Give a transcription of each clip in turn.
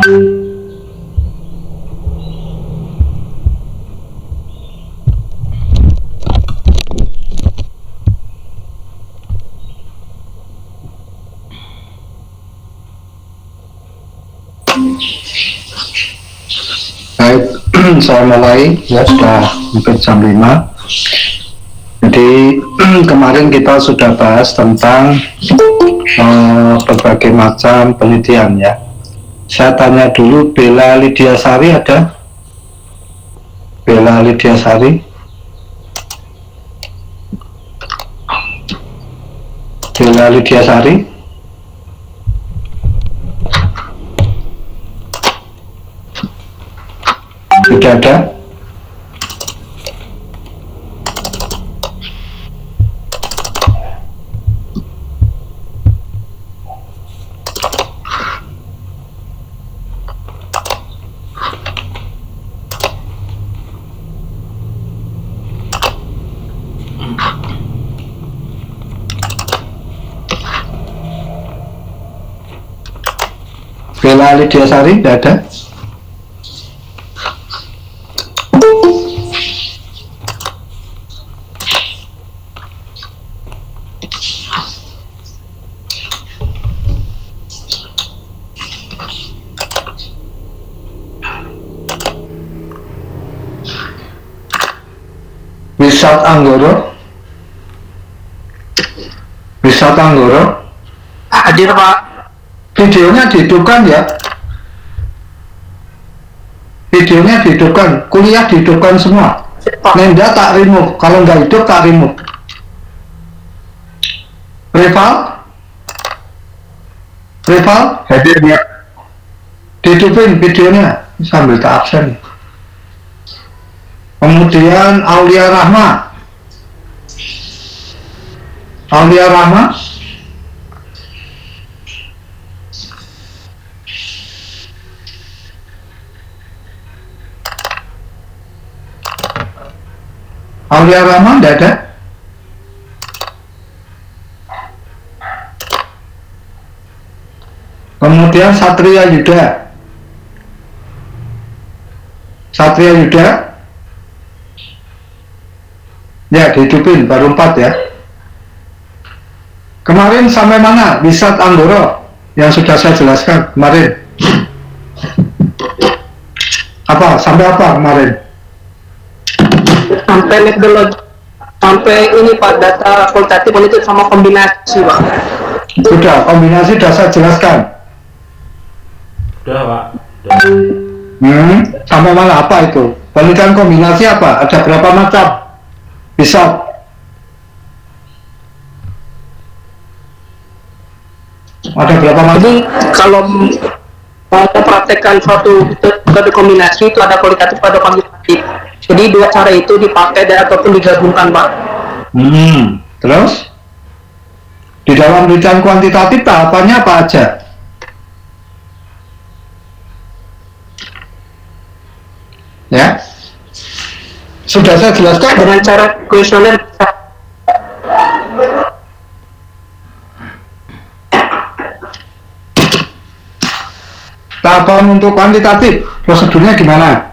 Baik, saya mulai ya, sudah hampir jam 5. Jadi kemarin kita sudah bahas tentang berbagai macam penelitian ya. Saya tanya dulu, Bella Lydia Sari ada? Bella Lydia Sari? Bella Lydia Sari? Tidak ada? Bella Lydia Sari tidak ada? Wisat Anggoro? Wisat Anggoro? Hadir, Pak. Videonya dihidupkan ya? Videonya dihidupkan, kuliah dihidupkan semua. Nenda tak remove, kalau nggak hidup tak remove. Rival? Rival? Hadir ya. Dihidupin videonya sambil tak absen. Kemudian Aulia Rahma. Aulia Rahma? Aulia Rahma tidak ada? Kemudian Satria Yuda. Satria Yuda? Ya, dihidupin, baru 4 ya. Kemarin sampai mana? Wisat Anggoro yang sudah saya jelaskan kemarin. Apa? Sampai apa kemarin? Sampai metodologi, sampai ini Pak, data kualitatif kualitatif sama kombinasi, Pak. Sudah, kombinasi sudah saya jelaskan. Sudah, Pak. Sampai mana apa itu? Penelitian kombinasi apa? Ada berapa macam? Bisa. Ada berapa macam? Jadi kalau mau mempraktekkan suatu metode kombinasi itu ada kualitatif, ada kuantitatif. Jadi dua cara itu dipakai dan ataupun digabungkan, Pak. Terus di dalam penelitian kuantitatif tahapannya apa aja? Ya, sudah saya jelaskan Dengan cara kuesioner. tahapan untuk kuantitatif prosedurnya gimana?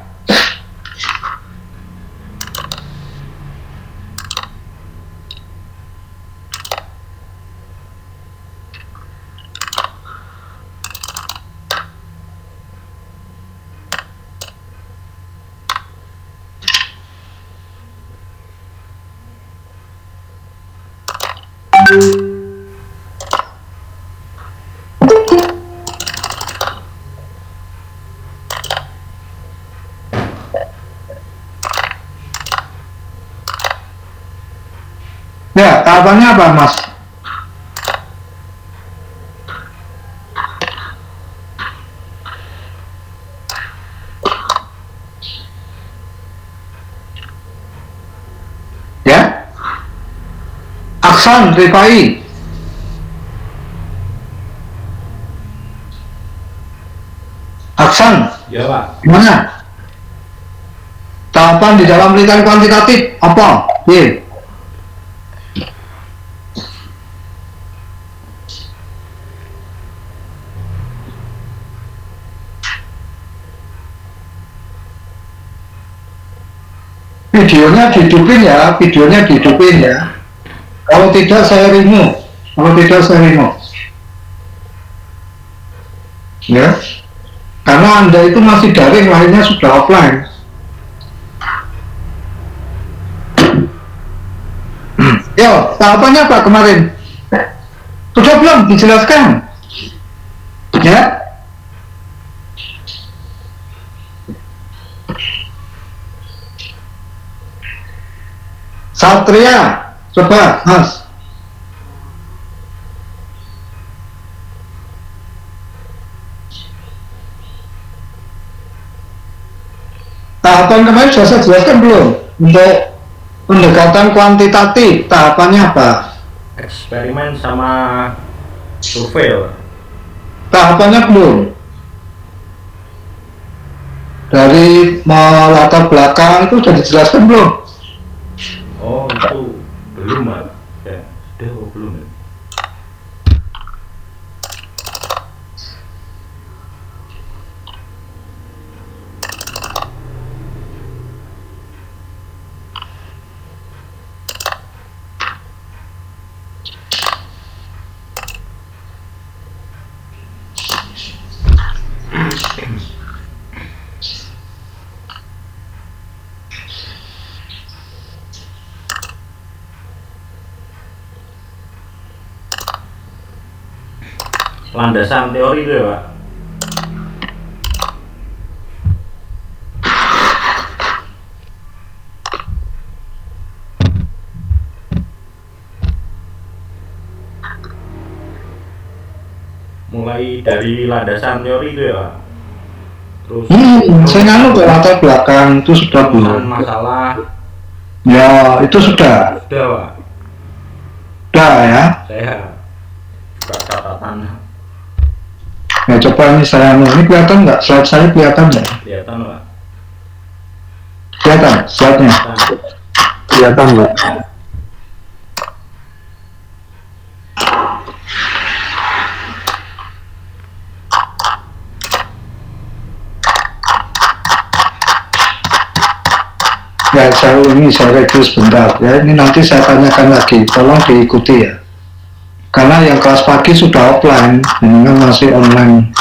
Ya, tahapannya apa, Mas? Ya, Aksan, Rifai. Aksan, Ya, Pak. gimana? Tahapan di dalam penelitian kuantitatif apa? Ye. Videonya dihidupin ya, videonya dihidupin ya. Kalau tidak saya remove, kalau tidak saya remove. Ya, karena Anda itu masih daring, lainnya sudah offline. Yo, tahapannya apa kemarin? Sudah belum dijelaskan? Ya, Satria, coba Mas. Tahapan kemarin sudah saya jelaskan belum? Untuk pendekatan kuantitatif, tahapannya apa? Eksperimen sama survei. Tahapannya belum. Dari latar belakang itu sudah dijelaskan belum? Oh, itu belum, Pak. Ya, sudah belum ya? Landasan teori itu ya, Pak. Mulai dari landasan teori itu ya, Pak. Terus Saya nganu ke latar belakang itu sudah belum? masalah Ya, itu sudah. sudah, Pak. Sudah ya. Saya buka catatan. Ya coba ini saya ini kelihatan nggak? Slide saya kelihatan nggak? Kelihatan, Pak. Kelihatan slide-nya? Kelihatan. Kelihatan nggak? Ya saya review sebentar ya. Ini nanti saya tanyakan lagi. Tolong diikuti ya. Karena yang kelas pagi sudah offline, ini kan masih online.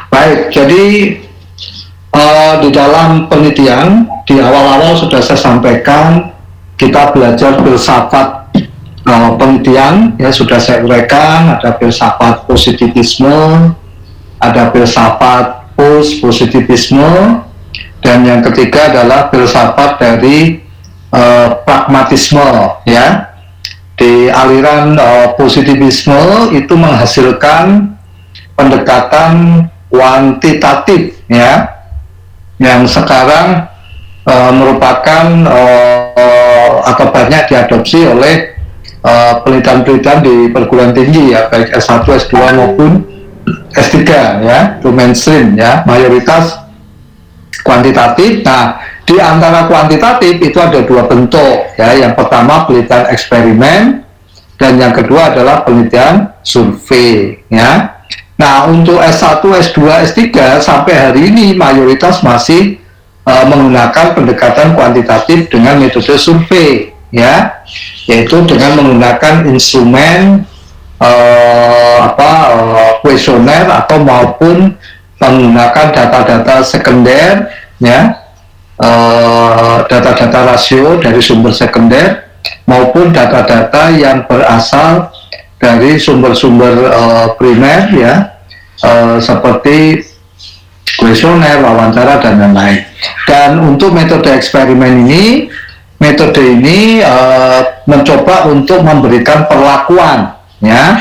Baik, jadi di dalam penelitian di awal-awal sudah saya sampaikan kita belajar filsafat penelitian ya, sudah saya uraikan. Ada filsafat positivisme, ada filsafat post positivisme, dan yang ketiga adalah filsafat dari pragmatisme ya. Di aliran positivisme itu menghasilkan pendekatan kuantitatif ya, yang sekarang merupakan atau banyak diadopsi oleh penelitian-penelitian di perguruan tinggi ya, baik S1, S2 maupun S3 ya, itu mainstream ya, mayoritas kuantitatif. Nah, di antara kuantitatif itu ada dua bentuk ya. Yang pertama penelitian eksperimen, dan yang kedua adalah penelitian survei ya. Nah, untuk S1, S2, S3 sampai hari ini mayoritas masih menggunakan pendekatan kuantitatif dengan metode survei ya, yaitu dengan menggunakan instrumen kuesioner atau maupun menggunakan data-data sekunder ya, data-data rasio dari sumber sekunder maupun data-data yang berasal dari sumber-sumber primer ya, seperti kuesioner, wawancara, dan lain-lain. Dan untuk metode eksperimen ini, mencoba untuk memberikan perlakuan ya,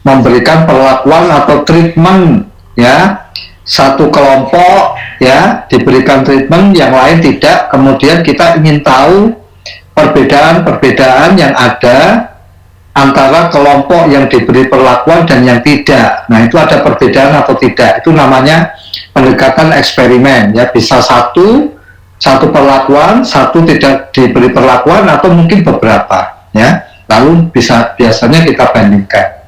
memberikan perlakuan atau treatment ya, satu kelompok ya diberikan treatment, yang lain tidak. Kemudian kita ingin tahu perbedaan-perbedaan yang ada antara kelompok yang diberi perlakuan dan yang tidak. Nah, itu ada perbedaan atau tidak, itu namanya pendekatan eksperimen ya. Bisa satu perlakuan, satu tidak diberi perlakuan, atau mungkin beberapa ya. Lalu biasanya kita bandingkan.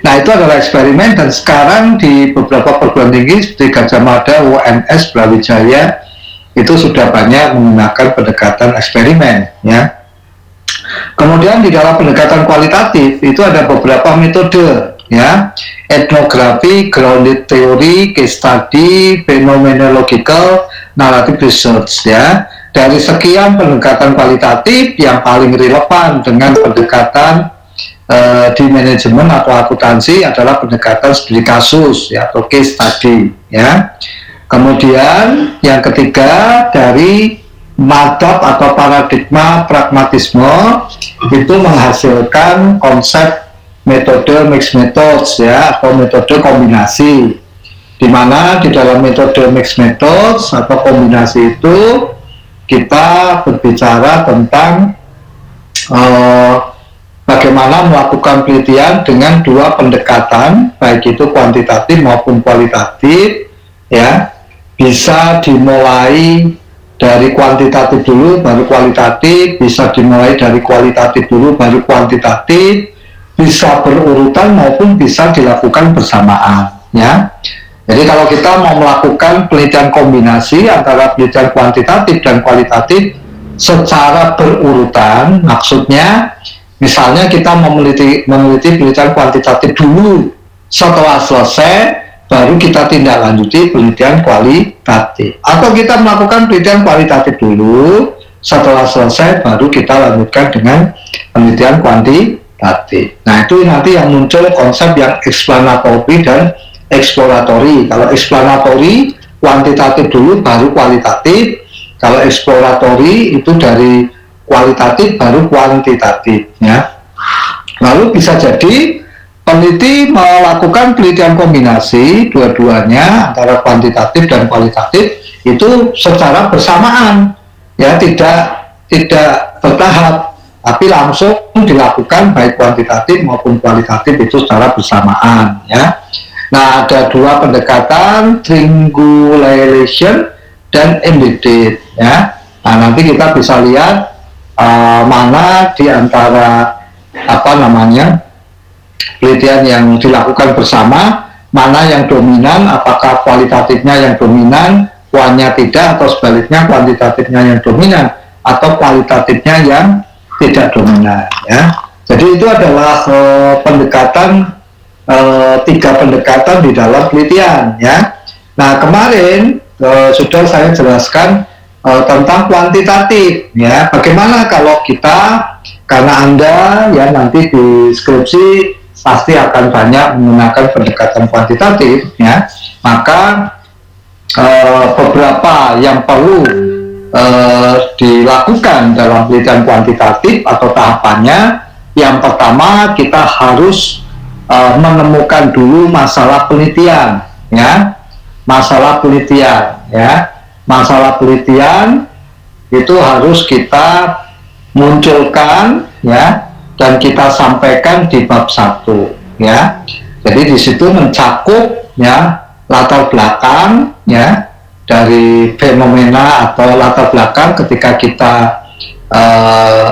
Nah, itu adalah eksperimen, dan sekarang di beberapa perguruan tinggi seperti Gajah Mada, UNS, Brawijaya itu sudah banyak menggunakan pendekatan eksperimen, ya. Kemudian di dalam pendekatan kualitatif itu ada beberapa metode, ya, etnografi, grounded theory, case study, phenomenological, narrative research, ya. Dari sekian pendekatan kualitatif, yang paling relevan dengan pendekatan di manajemen atau akuntansi adalah pendekatan studi kasus, ya, atau case study, ya. Kemudian yang ketiga, dari madhab atau paradigma pragmatisme itu menghasilkan konsep metode mixed methods, ya, atau metode kombinasi, di mana di dalam metode mixed methods atau kombinasi itu kita berbicara tentang bagaimana melakukan penelitian dengan dua pendekatan, baik itu kuantitatif maupun kualitatif, ya. Bisa dimulai dari kuantitatif dulu baru kualitatif, bisa dimulai dari kualitatif dulu baru kuantitatif, bisa berurutan maupun bisa dilakukan bersamaan, ya. Jadi kalau kita mau melakukan penelitian kombinasi antara penelitian kuantitatif dan kualitatif secara berurutan, maksudnya misalnya kita meneliti penelitian kuantitatif dulu, setelah selesai baru kita tindak lanjuti penelitian kualitatif, atau kita melakukan penelitian kualitatif dulu, setelah selesai baru kita lanjutkan dengan penelitian kuantitatif. Nah, itu nanti yang muncul konsep yang explanatory dan exploratory. Kalau explanatory, kuantitatif dulu baru kualitatif. Kalau exploratory itu dari kualitatif baru kuantitatif, ya. Lalu bisa jadi peneliti melakukan penelitian kombinasi dua-duanya antara kuantitatif dan kualitatif itu secara bersamaan, ya, tidak bertahap, tapi langsung dilakukan baik kuantitatif maupun kualitatif itu secara bersamaan, ya. Nah, ada dua pendekatan, triangulation dan embedded, ya. Nah, nanti kita bisa lihat mana di antara penelitian yang dilakukan bersama, mana yang dominan, apakah kualitatifnya yang dominan, kuannya tidak, atau sebaliknya kuantitatifnya yang dominan, atau kualitatifnya yang tidak dominan, ya. Jadi itu adalah tiga pendekatan di dalam penelitian, ya. Nah, kemarin sudah saya jelaskan tentang kuantitatif, ya. Bagaimana kalau kita, karena Anda ya nanti di skripsi pasti akan banyak menggunakan pendekatan kuantitatif, ya, maka beberapa yang perlu dilakukan dalam penelitian kuantitatif atau tahapannya. Yang pertama, kita harus menemukan dulu masalah penelitian, ya, masalah penelitian, ya, masalah penelitian itu harus kita munculkan, ya, dan kita sampaikan di bab 1, ya. Jadi di situ mencakup, ya, latar belakang, ya, dari fenomena atau latar belakang ketika kita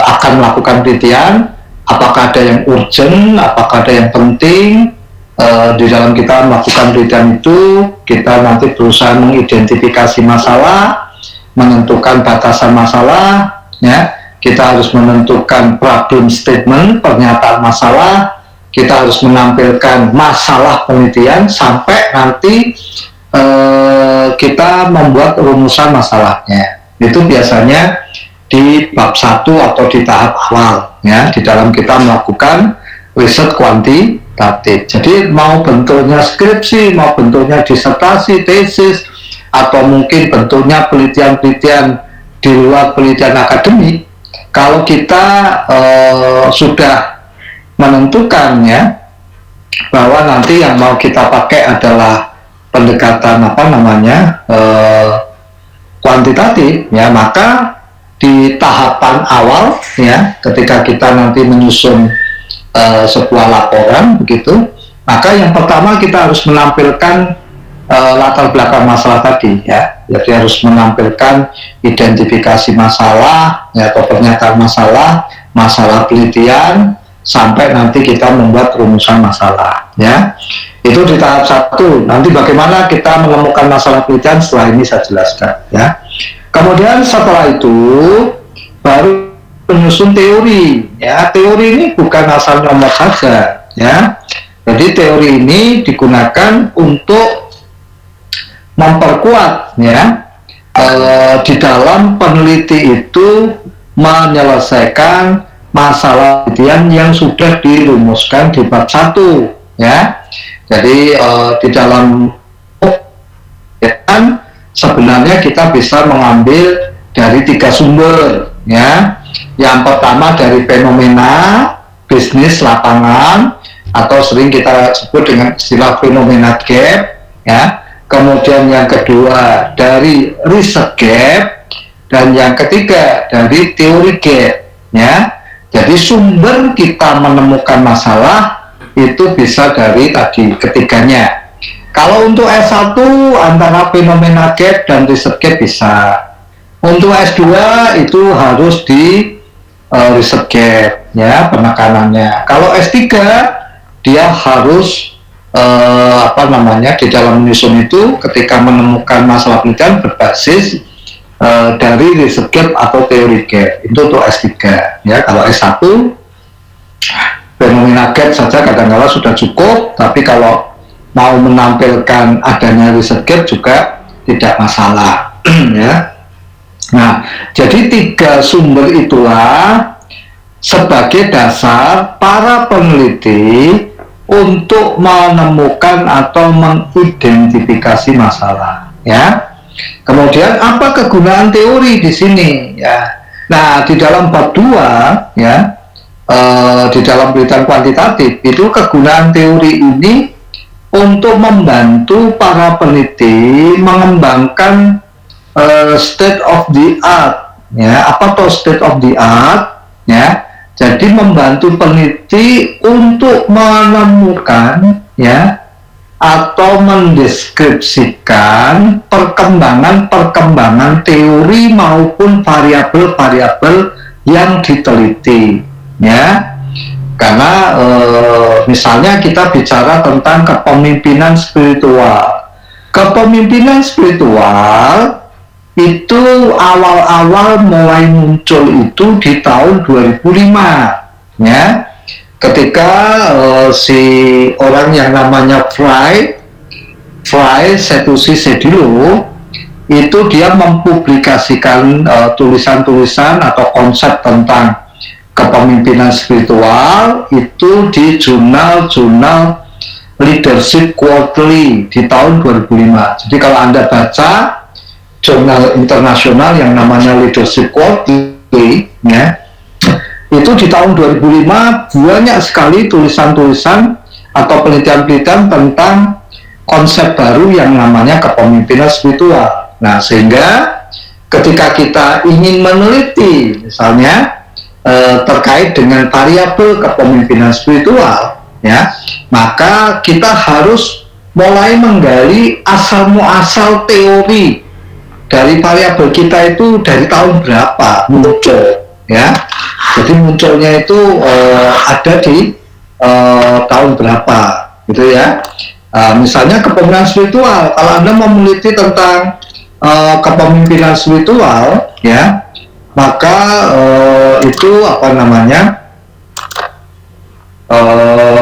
akan melakukan penelitian, apakah ada yang urgent, apakah ada yang penting. Di dalam kita melakukan penelitian itu, kita nanti berusaha mengidentifikasi masalah, menentukan batasan masalah, ya. Kita harus menentukan problem statement, pernyataan masalah, kita harus menampilkan masalah penelitian sampai nanti kita membuat rumusan masalahnya. Itu biasanya di bab 1 atau di tahap awal, ya, di dalam kita melakukan riset kuantitatif. Jadi mau bentuknya skripsi, mau bentuknya disertasi, tesis, atau mungkin bentuknya penelitian-penelitian di luar penelitian akademik, kalau kita sudah menentukan, ya, bahwa nanti yang mau kita pakai adalah pendekatan kuantitatif, ya, maka di tahapan awal, ya, ketika kita nanti menyusun sebuah laporan begitu, maka yang pertama kita harus menampilkan latar belakang masalah tadi, ya. Jadi harus menampilkan identifikasi masalah, ya, atau pernyataan masalah penelitian, sampai nanti kita membuat rumusan masalah, ya. Itu di tahap 1. Nanti bagaimana kita menemukan masalah penelitian setelah ini saya jelaskan, ya. Kemudian setelah itu baru menyusun teori, ya. Teori ini bukan asal nyomot saja, ya. Jadi teori ini digunakan untuk memperkuat, ya, di dalam peneliti itu menyelesaikan masalah penelitian yang sudah dirumuskan di bab 1, ya. Jadi di dalam sebenarnya kita bisa mengambil dari 3 sumber, ya. Yang pertama dari fenomena bisnis lapangan atau sering kita sebut dengan istilah fenomena gap, ya. Kemudian yang kedua dari riset gap, dan yang ketiga dari teori gap, ya. Jadi sumber kita menemukan masalah itu bisa dari tadi ketiganya. Kalau untuk S1 antara fenomena gap dan riset gap bisa. Untuk S2 itu harus di riset gap, ya, penekanannya. Kalau S3 dia harus di dalam menyusun itu ketika menemukan masalah penelitian berbasis dari riset gap atau teori gap. Itu untuk S3, ya. Kalau S1 fenomena gap saja kadang-kala sudah cukup, tapi kalau mau menampilkan adanya riset gap juga tidak masalah, ya. Nah, jadi 3 sumber itulah sebagai dasar para peneliti untuk menemukan atau mengidentifikasi masalah, ya. Kemudian apa kegunaan teori di sini, ya. Nah, di dalam bab 2, ya, di dalam penelitian kuantitatif itu kegunaan teori ini untuk membantu para peneliti mengembangkan state of the art, ya. Apa tuh state of the art, ya? Jadi membantu peneliti untuk menemukan, ya, atau mendeskripsikan perkembangan teori maupun variabel-variabel yang diteliti, ya. Karena misalnya kita bicara tentang kepemimpinan spiritual. Kepemimpinan spiritual itu awal-awal mulai muncul itu di tahun 2005, ya. Ketika si orang yang namanya Fry Sethusi Sedilo itu dia mempublikasikan tulisan-tulisan atau konsep tentang kepemimpinan spiritual itu di jurnal Leadership Quarterly di tahun 2005. Jadi kalau Anda baca jurnal internasional yang namanya Leadership Quarterly, ya, itu di tahun 2005 banyak sekali tulisan-tulisan atau penelitian-penelitian tentang konsep baru yang namanya kepemimpinan spiritual. Nah, sehingga ketika kita ingin meneliti misalnya terkait dengan variabel kepemimpinan spiritual, ya, maka kita harus mulai menggali asal-muasal teori dari variabel kita itu dari tahun berapa muncul, ya. Jadi munculnya itu ada di tahun berapa, gitu, ya. Misalnya kepemimpinan spiritual, kalau Anda mau meneliti tentang kepemimpinan spiritual, ya, maka itu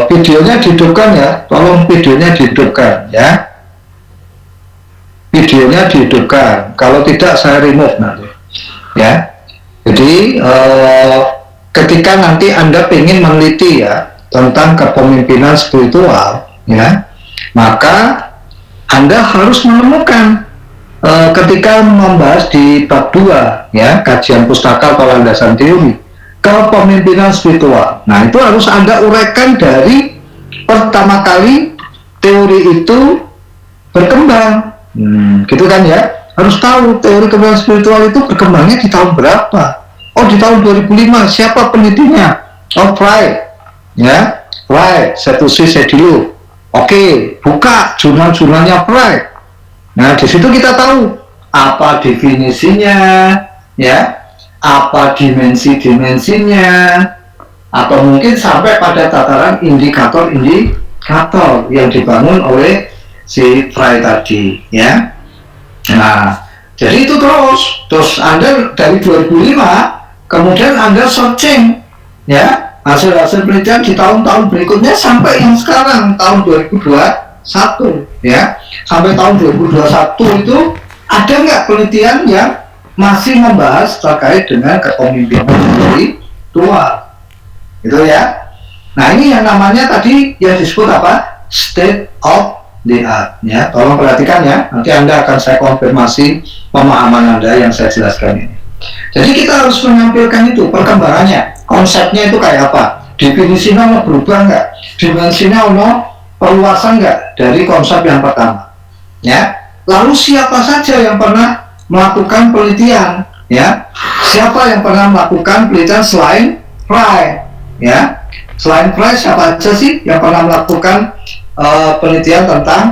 videonya dihidupkan, ya, tolong videonya dihidupkan, ya, videonya dihidupkan, kalau tidak saya remove nanti, ya. Jadi ketika nanti Anda ingin meneliti, ya, tentang kepemimpinan spiritual, ya, maka Anda harus menemukan ketika membahas di bab 2, ya, kajian pustaka atau landasan teori kepemimpinan spiritual. Nah, itu harus Anda uraikan dari pertama kali teori itu berkembang, gitu kan, ya. Harus tahu teori kepemimpinan spiritual itu berkembangnya di tahun berapa. Oh, di tahun 2005. Siapa penelitinya? Oh, Fry, ya, Fry Sethusi Sedilo. Oke, buka jurnal-jurnalnya Fry. Nah, di situ kita tahu apa definisinya, ya, apa dimensi-dimensinya, atau mungkin sampai pada tataran indikator yang dibangun oleh si Fry tadi, ya. Nah, jadi itu terus Anda dari 2005 kemudian Anda searching, ya, hasil-hasil penelitian di tahun-tahun berikutnya sampai yang sekarang tahun 2021, ya, sampai tahun 2021 itu ada nggak penelitian yang masih membahas terkait dengan kepemimpinan spiritual, gitu ya. Nah, ini yang namanya tadi yang disebut apa? State of the art, ya. Tolong perhatikan ya. Nanti Anda akan saya konfirmasi pemahaman Anda yang saya jelaskan ini. Jadi kita harus menampilkan itu perkembangannya, konsepnya itu kayak apa, definisinya mau berubah nggak, dimensinya mau perluasan nggak dari konsep yang pertama, ya. Lalu siapa saja yang pernah melakukan penelitian, ya, siapa yang pernah melakukan penelitian selain Fry, ya, selain Fry siapa saja sih yang pernah melakukan penelitian tentang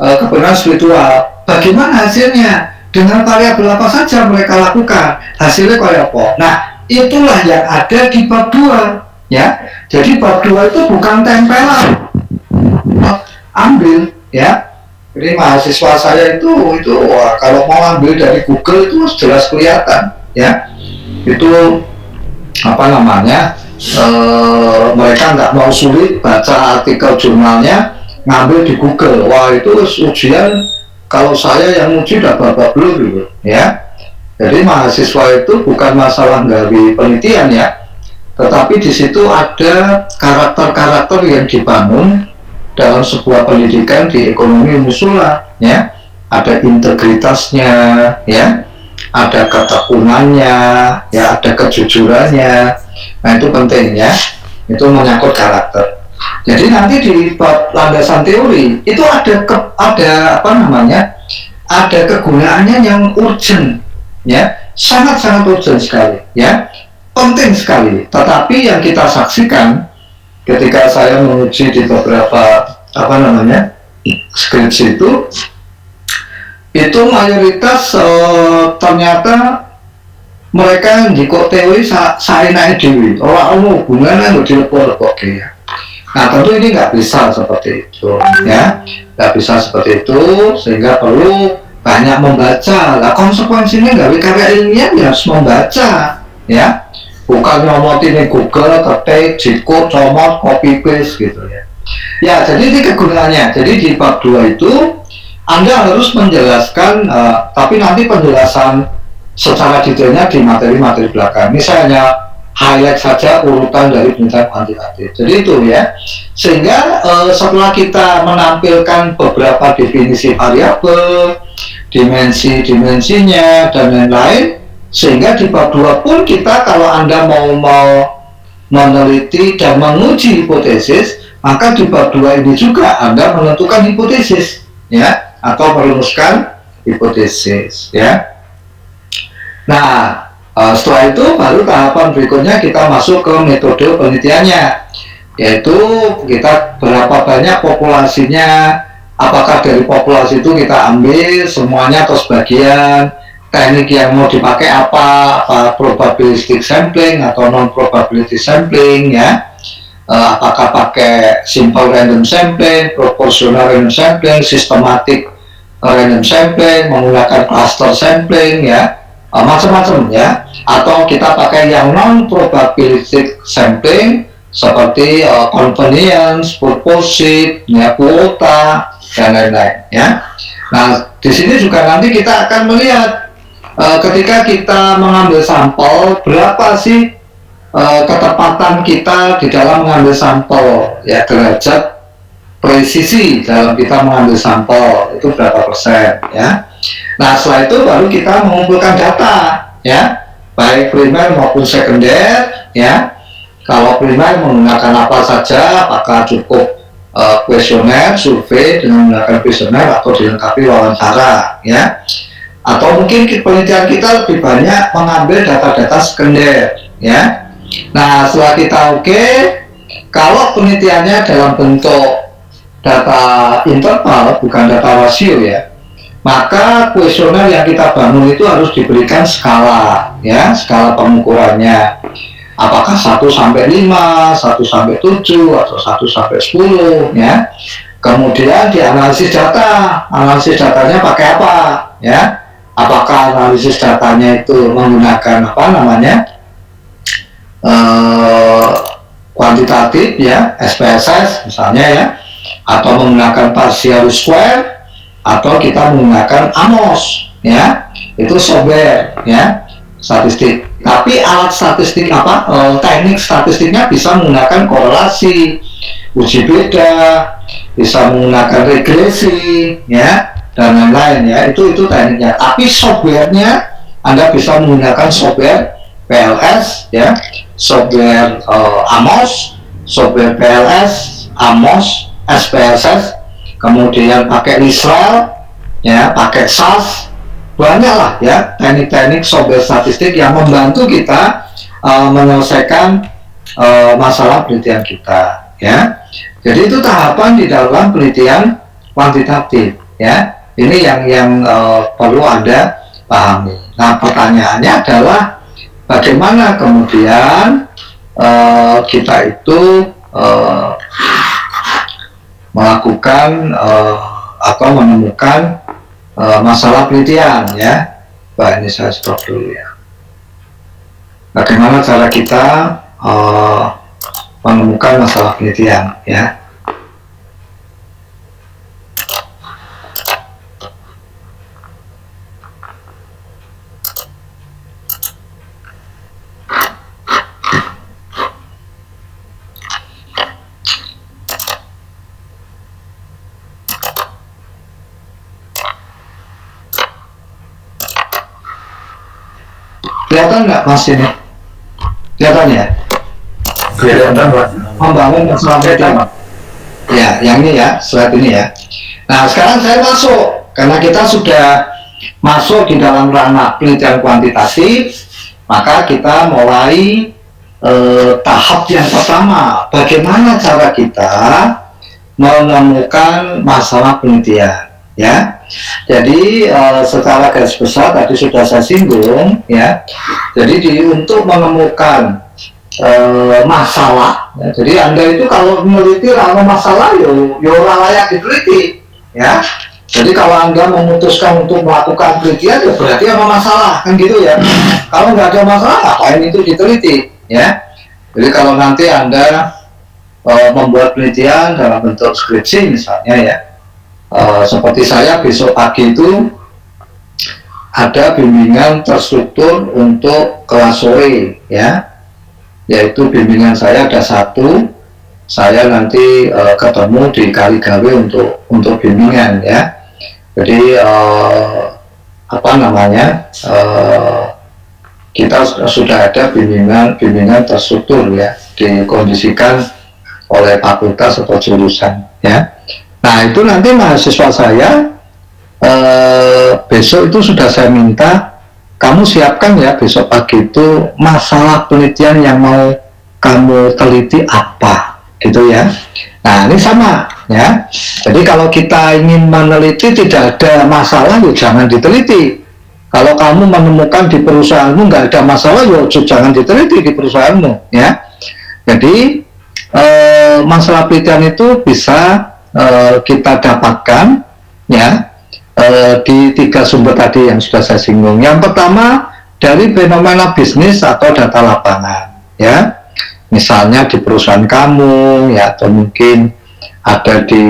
kebenaran spiritual, bagaimana hasilnya, dengan variabel apa saja mereka lakukan, hasilnya kayak apa. Nah, itulah yang ada di bab 2, ya. Jadi bab 2 itu bukan tempelan, ambil, ya. Jadi mahasiswa saya itu wah, kalau mau ambil dari Google itu jelas kelihatan, ya. Itu apa namanya, mereka nggak mau sulit baca artikel jurnalnya, ngambil di Google. Wah, itu ujian, kalau saya yang uji udah babak belur gitu, ya. Jadi mahasiswa itu bukan masalah dari penelitian, ya, tetapi di situ ada karakter-karakter yang dibangun dalam sebuah pendidikan di ekonomi musula, ya. Ada integritasnya, ya, ada ketekunannya, ya, ada kejujurannya. Nah, itu penting, ya. Itu menyangkut karakter. Jadi nanti di bab landasan teori itu ada apa namanya? Ada kegunaannya yang urgent, ya. Sangat-sangat urgent sekali, ya. Penting sekali. Tetapi yang kita saksikan ketika saya menguji di beberapa apa namanya skripsi itu mayoritas ternyata mereka di kok teori saya naik dewi orang hubungannya nggak dilepor-lepor ya. Nah, tentu ini nggak bisa seperti itu, ya, nggak bisa seperti itu, sehingga perlu banyak membaca. Nah, konsekuensinya nggak karya ilmiah ya harus membaca, ya. Bukan nyomot ini Google, ketik, jikut, comot, copy paste gitu, ya. Ya, jadi ini kegunaannya. Jadi di bab 2 itu Anda harus menjelaskan, tapi nanti penjelasan secara detailnya di materi-materi belakang. Misalnya highlight saja urutan dari penelitian kuantitatif. Jadi itu, ya. Sehingga setelah kita menampilkan beberapa definisi variabel, dimensinya dan lain-lain, sehingga di bab 2 pun kita kalau Anda mau meneliti dan menguji hipotesis, maka di bab 2 ini juga Anda menentukan hipotesis, ya, atau merumuskan hipotesis, ya. Nah, setelah itu baru tahapan berikutnya kita masuk ke metode penelitiannya, yaitu kita berapa banyak populasinya, apakah dari populasi itu kita ambil semuanya atau sebagian, teknik yang mau dipakai apa probabilistic sampling atau non probability sampling, ya. Apakah pakai simple random sampling, proportional random sampling, systematic random sampling, menggunakan cluster sampling, ya, macam-macam, ya. Atau kita pakai yang non probabilistic sampling seperti convenience, purposive, ya, kuota dan lain-lain, ya. Nah, di sini juga nanti kita akan melihat ketika kita mengambil sampel, berapa sih ketepatan kita di dalam mengambil sampel, ya, derajat presisi dalam kita mengambil sampel itu berapa persen, ya. Nah, setelah itu baru kita mengumpulkan data, ya, baik primer maupun sekunder, ya. Kalau primer menggunakan apa saja, apakah cukup kuesioner, survei dengan menggunakan kuesioner atau dilengkapi wawancara, ya. Atau mungkin penelitian kita lebih banyak mengambil data-data sekunder, ya. Nah, setelah kita kalau penelitiannya dalam bentuk data interval bukan data rasio, ya, maka kuesioner yang kita bangun itu harus diberikan skala, ya, skala pengukurannya. apakah 1 sampai 5, 1 sampai 7, atau 1 sampai 10, ya. Kemudian dianalisis data, analisis datanya pakai apa, ya? Apakah analisis datanya itu menggunakan apa namanya, kuantitatif, ya, SPSS misalnya, ya, atau menggunakan partial square, atau kita menggunakan AMOS, ya, itu software, ya, statistik. Tapi alat statistik apa, teknik statistiknya bisa menggunakan korelasi, uji beda, bisa menggunakan regresi, ya, dan lain-lain, ya. Itu tekniknya. Tapi softwarenya Anda bisa menggunakan software PLS, ya, software AMOS, software PLS, AMOS, SPSS, kemudian pakai Israel, ya, pakai SAS, banyak lah, ya, teknik-teknik software statistik yang membantu kita menyelesaikan masalah penelitian kita, ya. Jadi itu tahapan di dalam penelitian kuantitatif, ya. Ini yang perlu Anda pahami. Nah, pertanyaannya adalah bagaimana kemudian kita itu melakukan atau menemukan masalah penelitian, ya. Baik, ini saya stop dulu, ya. Bagaimana cara kita menemukan masalah penelitian, ya. Kelihatan nggak Mas ini? Kelihatan, ya? Kelihatan, Pak. Membangun masalah penelitian. Ya, yang ini, ya, slide ini, ya. Nah, sekarang saya masuk, karena kita sudah masuk di dalam ranah penelitian kuantitatif, maka kita mulai tahap yang pertama. Bagaimana cara kita menemukan masalah penelitian, ya. Jadi secara garis besar tadi sudah saya singgung, ya. Jadi untuk menemukan masalah, ya, jadi Anda itu kalau meneliti ranah masalah, yo layak diteliti, ya. Jadi kalau Anda memutuskan untuk melakukan penelitian, ya berarti ada masalah, kan gitu, ya. Kalau nggak ada masalah, ngapain itu diteliti, ya. Jadi kalau nanti Anda membuat penelitian dalam bentuk skripsi misalnya, ya, seperti saya besok pagi itu ada bimbingan terstruktur untuk kelas sore, ya, yaitu bimbingan saya ada 1, saya nanti ketemu di Kaligawe untuk bimbingan, ya. Jadi apa namanya, kita sudah ada bimbingan terstruktur, ya, dikondisikan oleh fakultas atau jurusan, ya. Nah, itu nanti mahasiswa saya besok itu sudah saya minta, kamu siapkan, ya, besok pagi itu masalah penelitian yang mau kamu teliti apa, gitu, ya. Nah, ini sama, ya. Jadi kalau kita ingin meneliti tidak ada masalah, ya jangan diteliti. Kalau kamu menemukan di perusahaanmu nggak ada masalah, ya jangan diteliti di perusahaanmu, ya. Jadi masalah penelitian itu bisa kita dapatkan, ya, di 3 sumber tadi yang sudah saya singgung. Yang pertama dari fenomena bisnis atau data lapangan, ya. Misalnya di perusahaan kamu, ya, atau mungkin ada di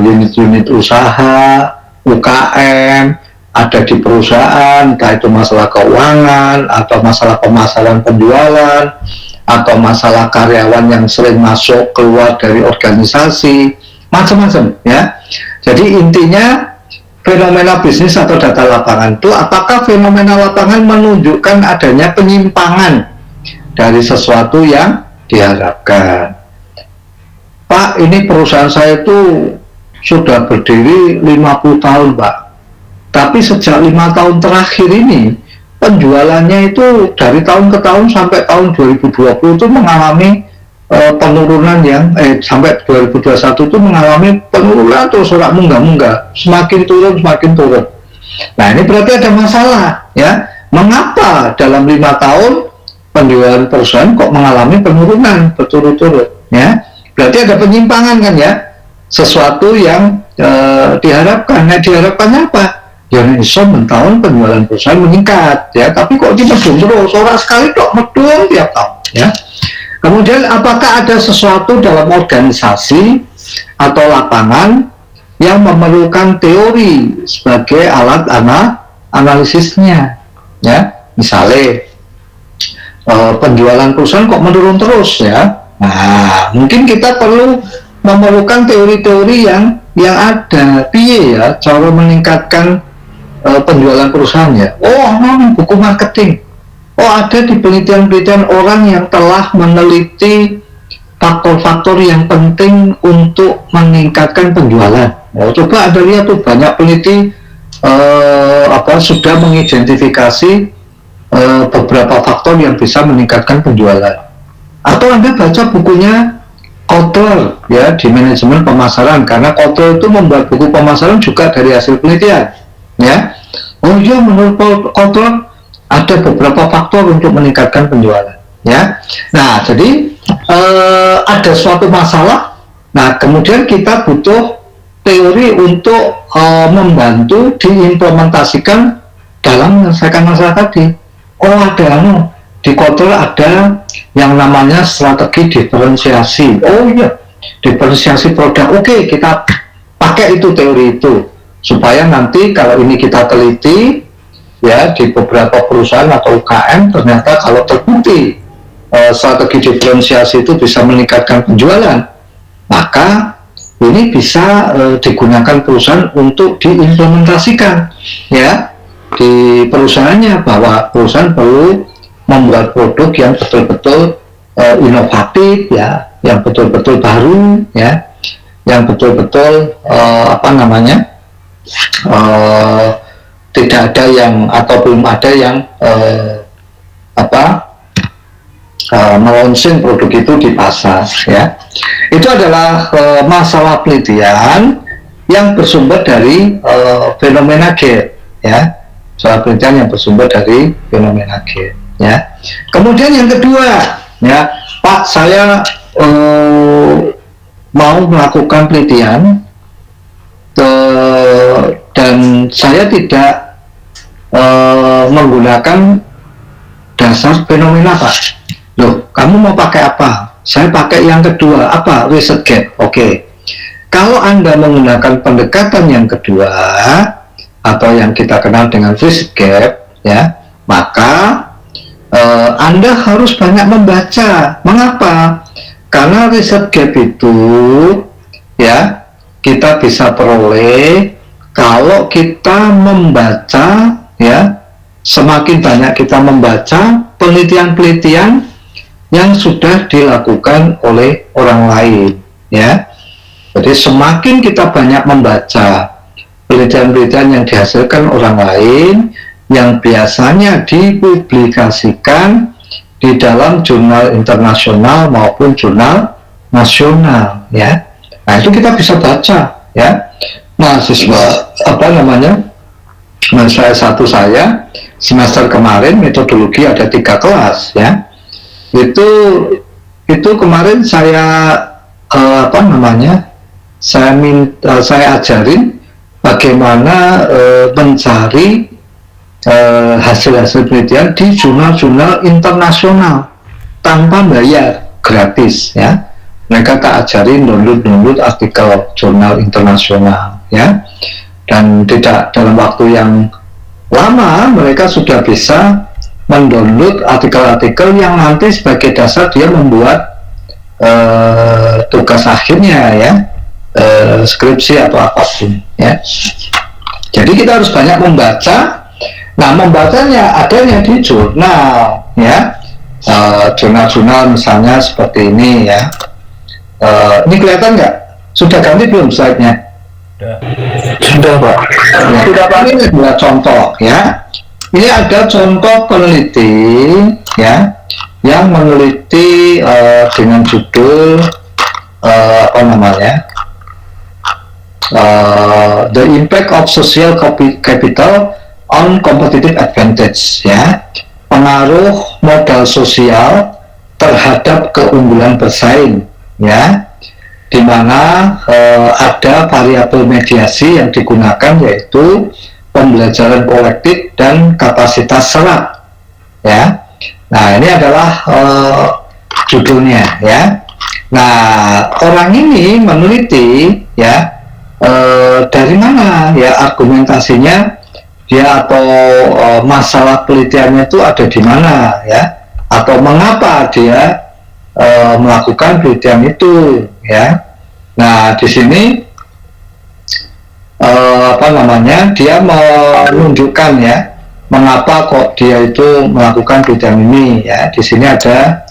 unit-unit usaha, UKM, ada di perusahaan, entah itu masalah keuangan atau masalah pemasaran penjualan atau masalah karyawan yang sering masuk keluar dari organisasi, macam-macam, ya. Jadi intinya fenomena bisnis atau data lapangan itu, apakah fenomena lapangan menunjukkan adanya penyimpangan dari sesuatu yang diharapkan. Pak, ini perusahaan saya itu sudah berdiri 50 tahun, Pak. Tapi sejak 5 tahun terakhir ini penjualannya itu dari tahun ke tahun sampai tahun 2020 itu mengalami penurunan yang sampai 2021 itu mengalami penurunan terus ora munggah-munggah, semakin turun. Nah, ini berarti ada masalah, ya. Mengapa dalam 5 tahun penjualan perusahaan kok mengalami penurunan berturut-turut, ya. Berarti ada penyimpangan kan ya, sesuatu yang diharapkan. Nah, diharapkannya apa? Ya iso mentahun penjualan perusahaan meningkat, ya. Tapi kok dimedung terus, orang sekali kok medung tiap tahun, ya. Kemudian apakah ada sesuatu dalam organisasi atau lapangan yang memerlukan teori sebagai alat analisisnya, ya. Misalnya penjualan perusahaan kok menurun terus, ya. Nah, mungkin kita perlu memerlukan teori-teori yang ada, piye ya cara meningkatkan penjualan perusahaan, ya. Oh, buku marketing. Oh, ada di penelitian-penelitian orang yang telah meneliti faktor-faktor yang penting untuk meningkatkan penjualan. Oh, coba Anda lihat tuh, banyak peneliti sudah mengidentifikasi beberapa faktor yang bisa meningkatkan penjualan. Atau Anda baca bukunya Kotler, ya, di manajemen pemasaran, karena Kotler itu membuat buku pemasaran juga dari hasil penelitian, ya. Oh iya, menurut Kotler ada beberapa faktor untuk meningkatkan penjualan, ya. Nah, jadi ada suatu masalah, nah kemudian kita butuh teori untuk membantu diimplementasikan dalam menyelesaikan masalah tadi. Oh, ada di Kotler ada yang namanya strategi diferensiasi. Oh iya, diferensiasi produk. Oke, kita pakai itu, teori itu, supaya nanti kalau ini kita teliti, ya, di beberapa perusahaan atau UKM, ternyata kalau terbukti strategi diferensiasi itu bisa meningkatkan penjualan, maka ini bisa digunakan perusahaan untuk diimplementasikan, ya, di perusahaannya, bahwa perusahaan perlu membuat produk yang betul-betul inovatif, ya, yang betul-betul baru, ya, yang betul-betul tidak ada yang atau belum ada yang melaunching produk itu di pasar, ya. Itu adalah masalah penelitian yang bersumber dari fenomena gap, ya. Soal penelitian yang bersumber dari fenomena gap, ya. Kemudian yang kedua, ya, Pak, saya mau melakukan penelitian dan saya tidak menggunakan dasar fenomena, Pak. Loh, kamu mau pakai apa? Saya pakai yang kedua, apa? Riset gap. Oke. Kalau Anda menggunakan pendekatan yang kedua atau yang kita kenal dengan riset gap, ya, maka Anda harus banyak membaca. Mengapa? Karena riset gap itu, ya, kita bisa peroleh kalau kita membaca, ya, semakin banyak kita membaca penelitian-penelitian yang sudah dilakukan oleh orang lain, ya. Jadi semakin kita banyak membaca penelitian-penelitian yang dihasilkan orang lain, yang biasanya dipublikasikan di dalam jurnal internasional maupun jurnal nasional, ya. Nah, itu kita bisa baca, ya. Mahasiswa mahasiswa saya semester kemarin metodologi ada 3 kelas, ya. Itu kemarin saya saya ajarin bagaimana mencari hasil-hasil penelitian di jurnal-jurnal internasional tanpa bayar, gratis, ya. Mereka tak ajarin download artikel jurnal internasional, ya. Dan tidak dalam waktu yang lama mereka sudah bisa mendownload artikel-artikel yang nanti sebagai dasar dia membuat tugas akhirnya, ya, skripsi atau apapun, ya. Jadi kita harus banyak membaca. Nah, membacanya adanya di jurnal, ya, jurnal-jurnal misalnya seperti ini, ya. Ini kelihatan nggak? Sudah ganti belum slide-nya? Sudah, Pak. Ya, sudah, Pak. Ini adalah contoh, ya. Ini ada contoh peneliti, ya, yang meneliti dengan judul The Impact of Social Capital on Competitive Advantage, ya, pengaruh modal sosial terhadap keunggulan bersaing, ya, di mana ada variabel mediasi yang digunakan, yaitu pembelajaran kolektif dan kapasitas serap, ya. Nah, ini adalah judulnya, ya. Nah, orang ini meneliti, ya, dari mana ya argumentasinya dia, atau masalah penelitiannya itu ada di mana, ya, atau mengapa dia melakukan penelitian itu, ya. Nah, di sini dia menunjukkan, ya, mengapa kok dia itu melakukan penelitian ini, ya. Di sini ada,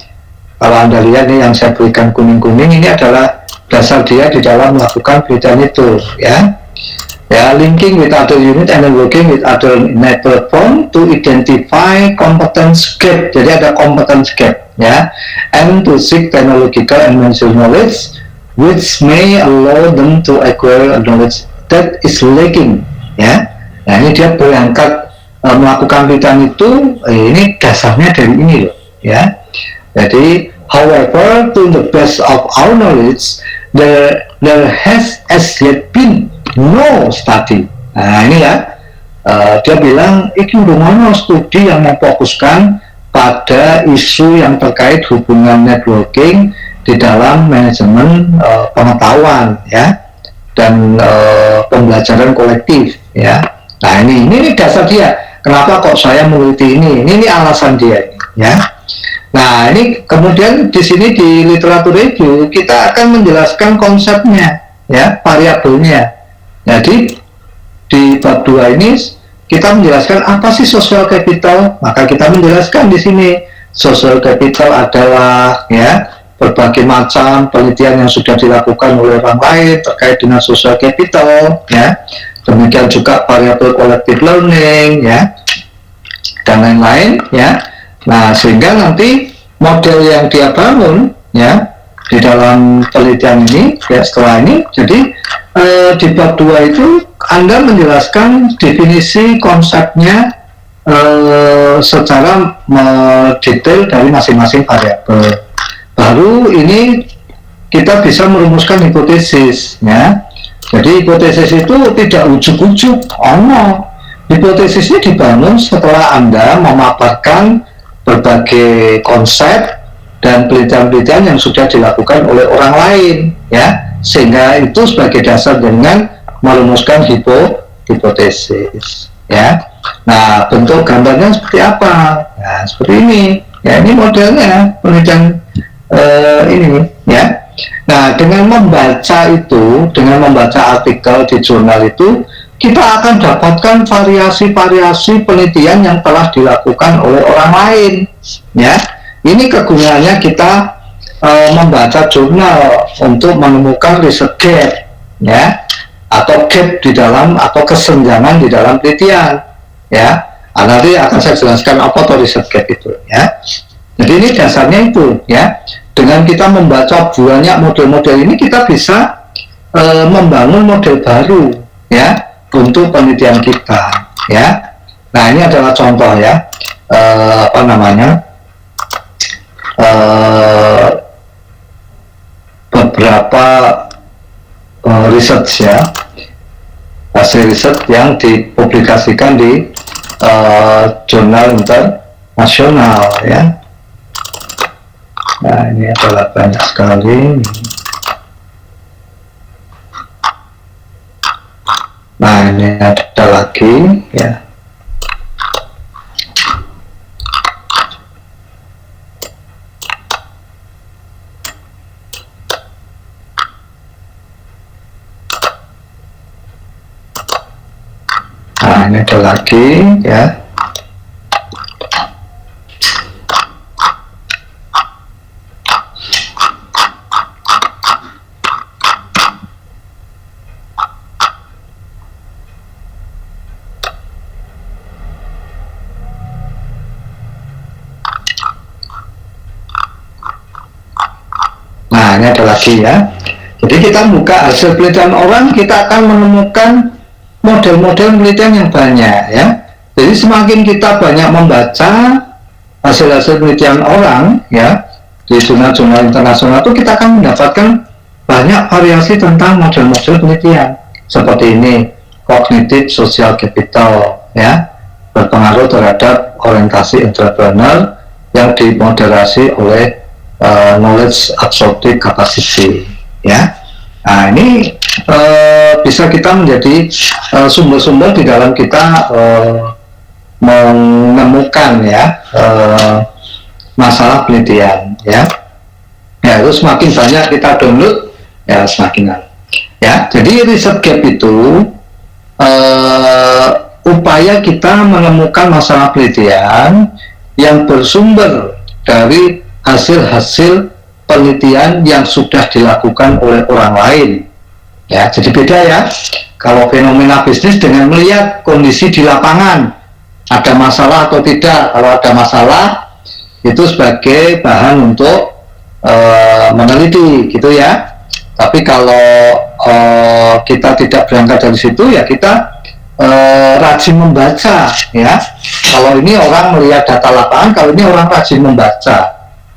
kalau Anda lihat nih yang saya berikan kuning-kuning, ini adalah dasar dia di dalam melakukan penelitian itu, ya. Ya, linking with other unit and working with other network form to identify competence gap. Jadi ada competence gap, ya, and to seek technological and managerial knowledge which may allow them to acquire knowledge that is lacking, ya. Nah, ini dia berangkat melakukan penelitian itu, ini dasarnya dari ini loh, ya. Jadi, however, to the best of our knowledge, there has as yet been no study. Nah, ini ya, dia bilang ini udah studi yang memfokuskan pada isu yang terkait hubungan networking di dalam manajemen pengetahuan, ya, dan pembelajaran kolektif, ya. Nah, ini dasar dia. Kenapa kok saya meneliti ini? Ini alasan dia, ya. Nah, ini kemudian di sini di literatur review kita akan menjelaskan konsepnya, ya, variabelnya. Jadi di bab 2 ini kita menjelaskan apa sih social capital. Maka kita menjelaskan di sini social capital adalah, ya, berbagai macam penelitian yang sudah dilakukan oleh orang lain terkait dengan social capital, ya. Demikian juga variabel collective learning, ya, dan lain-lain, ya. Nah, sehingga nanti model yang dia bangun, ya, di dalam penelitian ini, ya, setelah ini, jadi di bab 2 itu Anda menjelaskan definisi konsepnya secara detail dari masing-masing variabel. Baru ini kita bisa merumuskan hipotesis, ya. Jadi hipotesis itu tidak ujuk-ujuk, hipotesisnya dibangun setelah Anda memaparkan berbagai konsep dan penelitian-penelitian yang sudah dilakukan oleh orang lain, ya, sehingga itu sebagai dasar dengan merumuskan hipotesis, ya. Nah, bentuk gambarnya seperti apa? Nah, seperti ini, ya, ini modelnya penelitian ini, ya. Nah, dengan membaca itu, dengan membaca artikel di jurnal itu, kita akan dapatkan variasi-variasi penelitian yang telah dilakukan oleh orang lain, ya. Ini kegunaannya kita membaca jurnal untuk menemukan riset gap, ya, atau gap di dalam, atau kesenjangan di dalam penelitian, ya. Nanti akan saya jelaskan apa itu riset gap itu, ya. Jadi ini dasarnya itu, ya. Dengan kita membaca banyak model-model ini, kita bisa membangun model baru, ya, untuk penelitian kita, ya. Nah, ini adalah contoh, ya, beberapa riset, ya, hasil riset yang dipublikasikan di jurnal internasional, ya. Nah, ini adalah banyak sekali. Nah, ini ada lagi, ya. Nah, ini ada lagi, ya. Nah, ini ada lagi, ya. Jadi kita buka hasil penelitian orang, kita akan menemukan model-model penelitian yang banyak, ya. Jadi semakin kita banyak membaca, hasil-hasil penelitian orang ya di jurnal-jurnal internasional itu kita akan mendapatkan banyak variasi tentang model-model penelitian seperti ini. Cognitive social capital ya, berpengaruh terhadap orientasi entrepreneur yang dimoderasi oleh knowledge absorptive capacity ya. Nah ini bisa kita menjadi sumber-sumber di dalam kita menemukan ya masalah penelitian ya. Ya itu semakin banyak kita download ya semakin ya. Jadi riset gap itu upaya kita menemukan masalah penelitian yang bersumber dari hasil-hasil penelitian yang sudah dilakukan oleh orang lain ya. Jadi beda ya kalau fenomena bisnis dengan melihat kondisi di lapangan, ada masalah atau tidak. Kalau ada masalah itu sebagai bahan untuk meneliti gitu ya. Tapi kalau kita tidak berangkat dari situ ya kita rajin membaca ya. Kalau ini orang melihat data lapangan, kalau ini orang rajin membaca.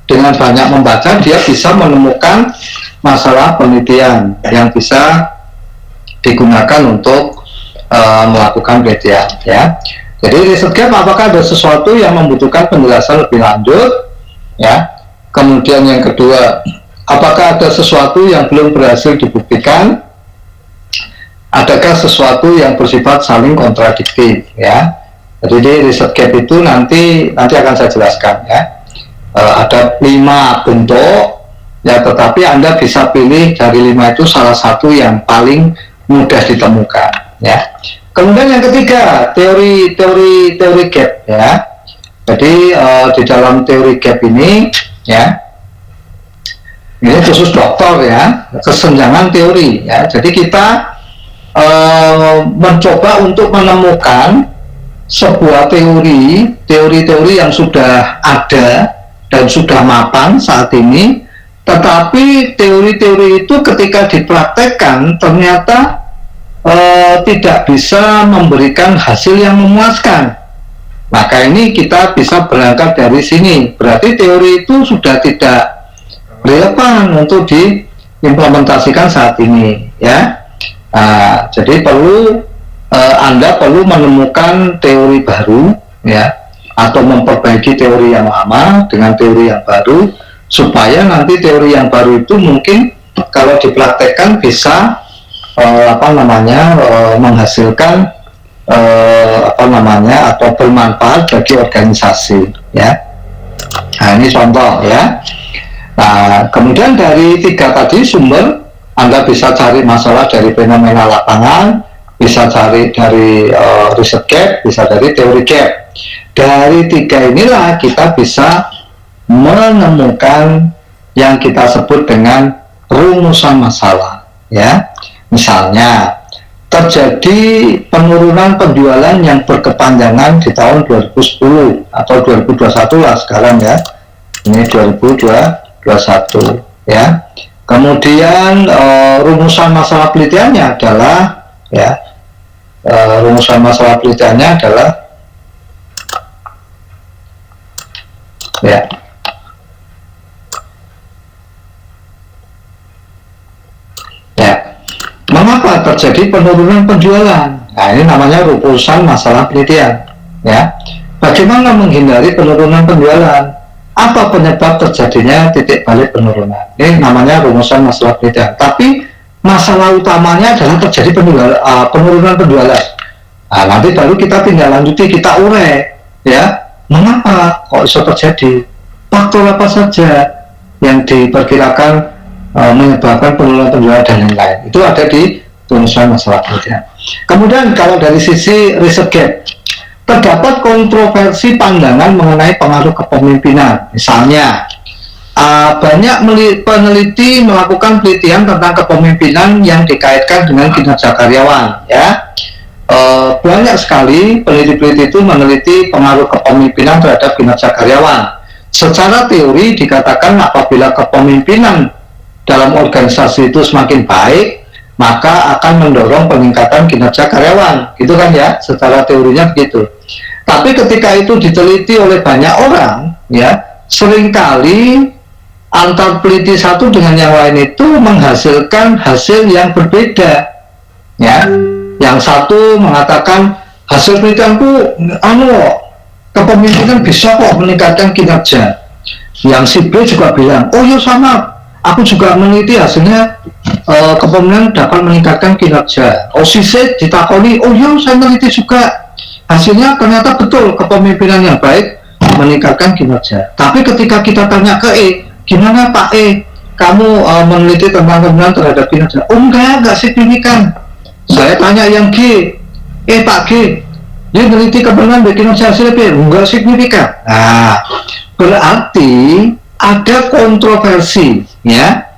Dengan banyak membaca dia bisa menemukan masalah penelitian yang bisa digunakan untuk melakukan penelitian ya. Jadi riset gap apakah ada sesuatu yang membutuhkan penjelasan lebih lanjut ya. Kemudian yang kedua, apakah ada sesuatu yang belum berhasil dibuktikan? Adakah sesuatu yang bersifat saling kontradiktif ya? Jadi riset gap itu nanti akan saya jelaskan ya. Ada 5 bentuk ya, tetapi Anda bisa pilih dari 5 itu salah satu yang paling mudah ditemukan ya. Kemudian yang ketiga, teori gap ya. Jadi di dalam teori gap ini ya, ini khusus dokter ya, kesenjangan teori ya. Jadi kita mencoba untuk menemukan sebuah teori yang sudah ada dan sudah mapan saat ini, tetapi teori-teori itu ketika dipraktekkan ternyata tidak bisa memberikan hasil yang memuaskan. Maka ini kita bisa berangkat dari sini. Berarti teori itu sudah tidak relevan untuk diimplementasikan saat ini ya. Nah, jadi Anda perlu menemukan teori baru ya, atau memperbaiki teori yang lama dengan teori yang baru, supaya nanti teori yang baru itu mungkin kalau dipraktekkan bisa menghasilkan atau bermanfaat bagi organisasi ya. Nah ini contoh ya. Nah kemudian dari 3 tadi sumber, Anda bisa cari masalah dari fenomena lapangan, bisa cari dari riset gap, bisa dari teori gap. Dari 3 inilah kita bisa menemukan yang kita sebut dengan rumusan masalah ya. Misalnya terjadi penurunan penjualan yang berkepanjangan di tahun 2010 atau 2021 lah sekarang ya. Ini 2021 ya. Kemudian rumusan masalah penelitiannya adalah ya, ya. Ya. Mengapa terjadi penurunan penjualan? Nah, ini namanya rumusan masalah penelitian. Ya. Bagaimana menghindari penurunan penjualan? Apa penyebab terjadinya titik balik penurunan? Ini namanya rumusan masalah penelitian. Tapi masalah utamanya adalah terjadi penurunan penjualan. Nah, nanti baru kita tinggal lanjuti, kita urai, ya. Mengapa kok bisa terjadi? Faktor apa saja yang diperkirakan menyebabkan penurunan penjualan dan lain-lain? Itu ada di rumusan masalah penelitian. Kemudian kalau dari sisi riset gap, terdapat kontroversi pandangan mengenai pengaruh kepemimpinan. Misalnya, banyak peneliti melakukan penelitian tentang kepemimpinan yang dikaitkan dengan kinerja karyawan. Ya, banyak sekali peneliti-peneliti itu meneliti pengaruh kepemimpinan terhadap kinerja karyawan. Secara teori dikatakan apabila kepemimpinan dalam organisasi itu semakin baik, maka akan mendorong peningkatan kinerja karyawan. Gitu kan ya, secara teorinya begitu. Tapi ketika itu diteliti oleh banyak orang, ya seringkali antar peneliti satu dengan yang lain itu menghasilkan hasil yang berbeda, ya. Yang satu mengatakan hasil penelitianku kepemimpinan bisa kok meningkatkan kinerja. Yang si B juga bilang, oh iya sama, aku juga meneliti hasilnya kepemimpinan dapat meningkatkan kinerja. Oh si C ditakoni, oh iya saya meneliti juga, hasilnya ternyata betul kepemimpinan yang baik meningkatkan kinerja. Tapi ketika kita tanya ke E, gimana Pak E, kamu meneliti tentang kepemimpinan terhadap kinerja? Oh enggak signifikan. Saya tanya yang G, Pak G, dia meneliti kepemimpinan kinerja hasil B, enggak signifikan. Nah, berarti ada kontroversi, ya,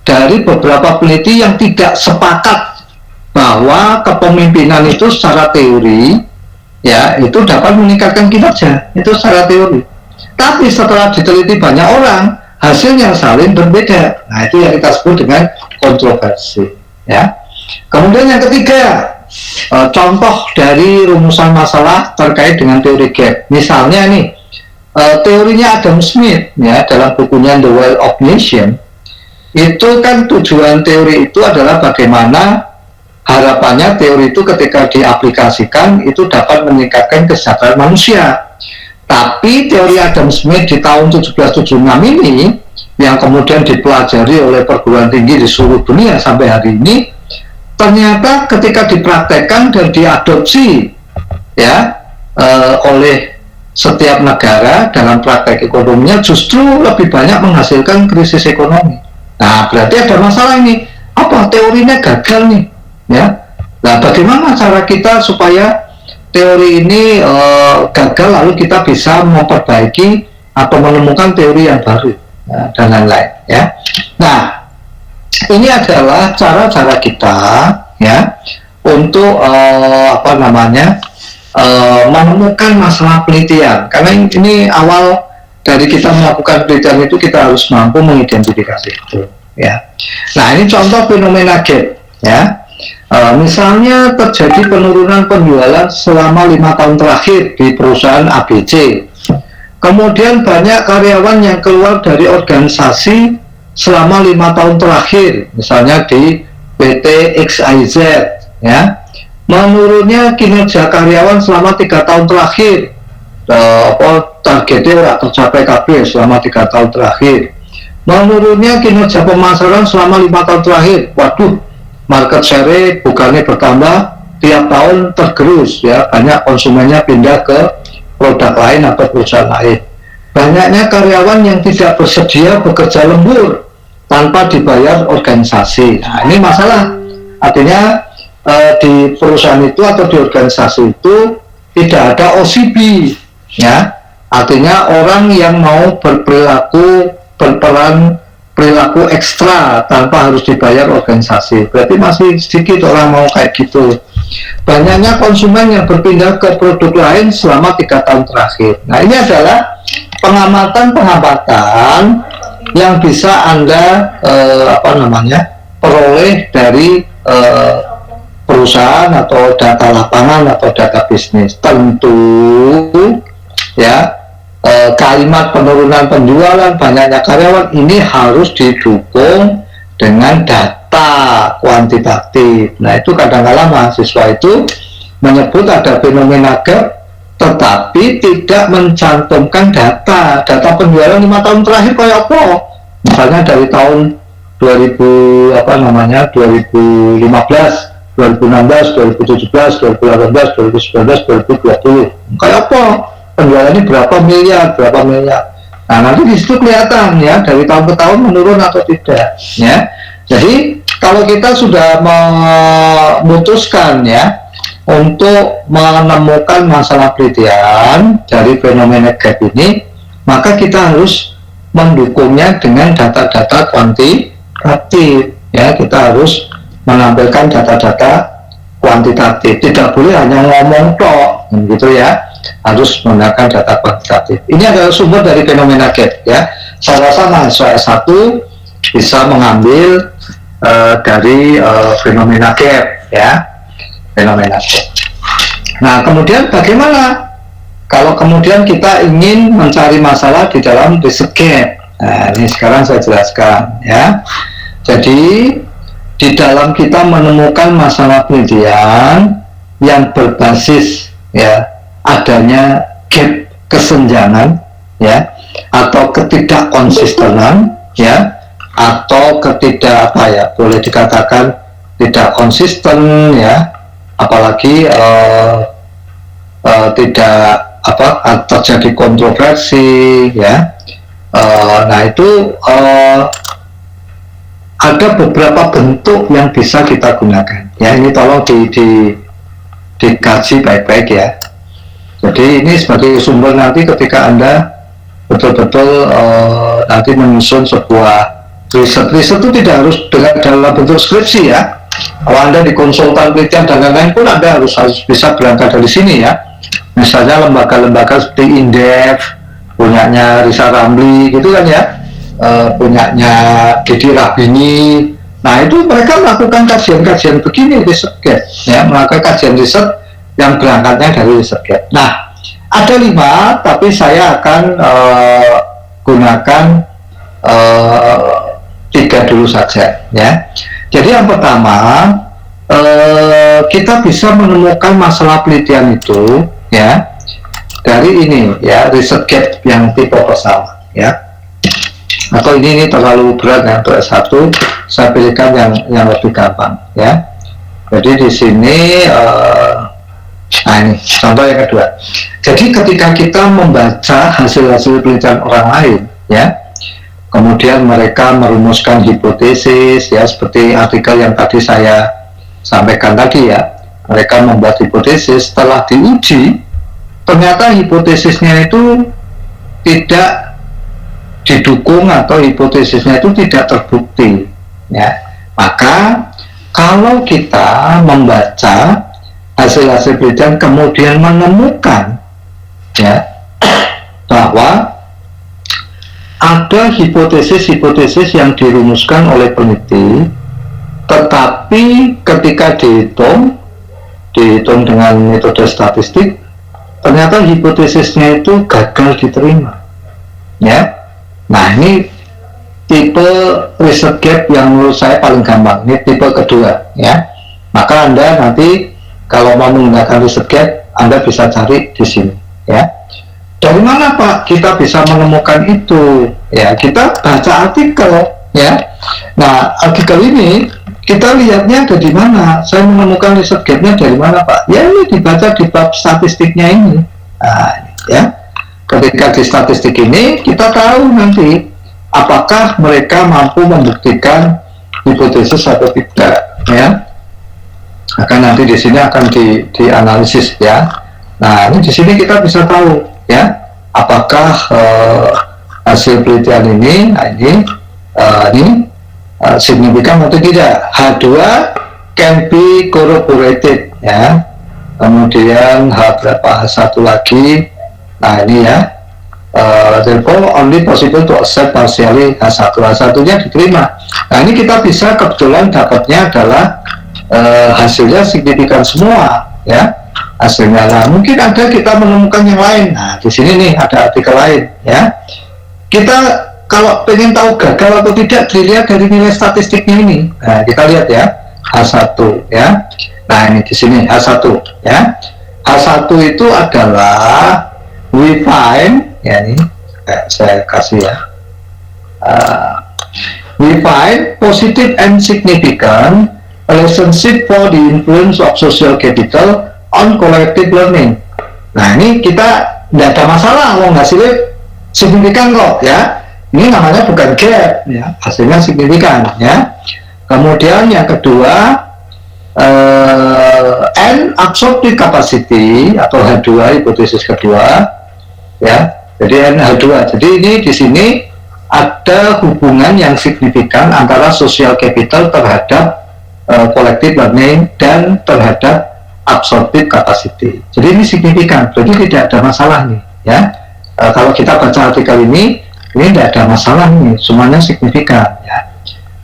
dari beberapa peneliti yang tidak sepakat bahwa kepemimpinan itu secara teori, ya, itu dapat meningkatkan kinerja, itu secara teori. Tapi setelah diteliti banyak orang, hasilnya saling berbeda. Nah, itu yang kita sebut dengan kontroversi, ya. Kemudian yang ketiga, contoh dari rumusan masalah terkait dengan teori gap. Misalnya nih, teorinya Adam Smith, ya, dalam bukunya The Wealth of Nations, itu kan tujuan teori itu adalah bagaimana harapannya teori itu ketika diaplikasikan itu dapat meningkatkan kesejahteraan manusia. Tapi teori Adam Smith di tahun 1776 ini yang kemudian dipelajari oleh perguruan tinggi di seluruh dunia sampai hari ini, ternyata ketika dipraktekkan dan diadopsi, ya, oleh setiap negara dalam praktek ekonominya justru lebih banyak menghasilkan krisis ekonomi. Nah, berarti ada masalah ini. Apa teorinya gagal nih, ya? Nah, bagaimana cara kita supaya teori ini gagal lalu kita bisa memperbaiki atau menemukan teori yang baru, ya, dan lain-lain, ya. Nah, ini adalah cara-cara kita, ya, untuk menemukan masalah penelitian. Karena ini awal dari kita melakukan penelitian itu kita harus mampu mengidentifikasi itu, ya. Nah, ini contoh fenomena gap, ya. Misalnya terjadi penurunan penjualan selama 5 tahun terakhir di perusahaan ABC. Kemudian banyak karyawan yang keluar dari organisasi selama 5 tahun terakhir, misalnya di PT XYZ, ya. Menurunnya kinerja karyawan selama 3 tahun terakhir, targetnya tidak tercapai KB selama 3 tahun terakhir. Menurunnya kinerja pemasaran selama 5 tahun terakhir, waduh, market share bukannya bertambah, tiap tahun tergerus, ya, banyak konsumennya pindah ke produk lain atau perusahaan lain. Banyaknya karyawan yang tidak bersedia bekerja lembur tanpa dibayar organisasi. Nah, ini masalah. Artinya di perusahaan itu atau di organisasi itu tidak ada OCB, ya. Artinya orang yang mau berperan perilaku ekstra tanpa harus dibayar organisasi. Berarti masih sedikit orang mau kayak gitu. Banyaknya konsumen yang berpindah ke produk lain selama 3 tahun terakhir. Nah, ini adalah pengamatan yang bisa Anda peroleh dari perusahaan atau data lapangan atau data bisnis. Tentu, ya, kalimat penurunan penjualan, banyaknya karyawan ini harus didukung dengan data kuantitatif. Nah, itu kadang-kadang mahasiswa itu menyebut ada fenomena gap tetapi tidak mencantumkan data penjualan 5 tahun terakhir kayak apa, misalnya dari tahun 2015, 2016, 2017, 2018, 2019, 2020 kayak apa, penjualannya berapa miliar. Nah, nanti di situ kelihatan, ya, dari tahun ke tahun menurun atau tidak, ya. Jadi kalau kita sudah memutuskan, ya, untuk menemukan masalah penelitian dari fenomena gap ini, maka kita harus mendukungnya dengan data-data kuantitatif, ya. Kita harus menampilkan data-data kuantitatif, tidak boleh hanya ngomong tok, gitu, ya. Harus menggunakan data kuantitatif. Ini adalah sumber dari fenomena gap, ya. Saya rasa mahasiswa S1 bisa mengambil dari fenomena gap, ya, fenomena gap. Nah, kemudian bagaimana kalau kemudian kita ingin mencari masalah di dalam riset gap, nah ini sekarang saya jelaskan ya. Jadi di dalam kita menemukan masalah penelitian yang berbasis ya adanya gap kesenjangan ya, atau ketidakkonsistenan ya, atau boleh dikatakan tidak konsisten ya, apalagi tidak terjadi kontroversi ya. Nah itu ada beberapa bentuk yang bisa kita gunakan ya. Ini tolong dikaji baik-baik ya. Jadi ini sebagai sumber nanti ketika Anda betul-betul nanti menyusun sebuah riset itu tidak harus dalam bentuk skripsi ya. Kalau Anda di konsultan penelitian dan lain-lain pun Anda harus bisa berangkat dari sini ya. Misalnya lembaga-lembaga seperti Indef, punyanya Risa Ramli gitu kan ya, punyanya Didi Rabini. Nah itu mereka melakukan kajian-kajian begini riset gap ya, melakukan kajian riset yang berangkatnya dari riset gap. Nah ada 5, tapi saya akan gunakan 3 dulu saja ya. Jadi yang pertama, kita bisa menemukan masalah penelitian itu ya dari ini ya, riset gap yang tipe pertama ya. Atau ini terlalu berat ya untuk S1, saya pilihkan yang lebih gampang ya. Jadi di sini nah ini contoh yang kedua. Jadi ketika kita membaca hasil-hasil penelitian orang lain ya, kemudian mereka merumuskan hipotesis ya, seperti artikel yang tadi saya sampaikan tadi ya, mereka membuat hipotesis, setelah diuji ternyata hipotesisnya itu tidak didukung atau hipotesisnya itu tidak terbukti ya. Maka kalau kita membaca hasil-hasil penelitian kemudian menemukan ya bahwa ada hipotesis-hipotesis yang dirumuskan oleh peneliti, tetapi ketika dihitung dengan metode statistik, ternyata hipotesisnya itu gagal diterima ya. Nah ini tipe riset gap yang menurut saya paling gampang, ini tipe kedua ya. Maka Anda nanti kalau mau menggunakan riset gap, Anda bisa cari di sini ya. Dari mana Pak kita bisa menemukan itu ya? Kita baca artikel ya. Nah artikel ini kita lihatnya ada di mana? Saya menemukan riset gapnya dari mana Pak? Ya ini dibaca di bab statistiknya ini. Nah, ya. Ketika di statistik ini kita tahu nanti apakah mereka mampu membuktikan hipotesis atau tidak ya. Akan nanti di sini akan dianalisis ya. Nah ini di sini kita bisa tahu ya apakah hasil penelitian ini, nah ini signifikan atau tidak. H2 can be corroborated ya. Kemudian H1 lagi, nah ini ya, therefore only possible to accept partially H1 nya diterima. Nah ini kita bisa kebetulan dapatnya adalah hasilnya signifikan semua ya hasilnya. Nah mungkin ada kita menemukan yang lain. Nah di sini nih ada artikel lain ya. Kita kalau pengen tahu gagal atau tidak dilihat dari nilai statistiknya ini. Nah kita lihat ya H1 ya. Nah ini di sini H1 ya. H1 itu adalah we find ya, ini saya kasih ya, we find positive and significant relationship for the influence of social capital on collective learning. Nah ini kita tidak ada masalah, hasilnya signifikan kok ya. Ini namanya bukan gap ya, hasilnya signifikan ya. Kemudian yang kedua, N absorptive capacity atau H2 hipotesis kedua ya. Jadi N H2. Jadi ini di sini ada hubungan yang signifikan antara social capital terhadap collective learning dan terhadap absorptive capacity. Jadi ini signifikan, jadi tidak ada masalah nih ya. Kalau kita baca artikel ini tidak ada masalah nih, semuanya signifikan ya.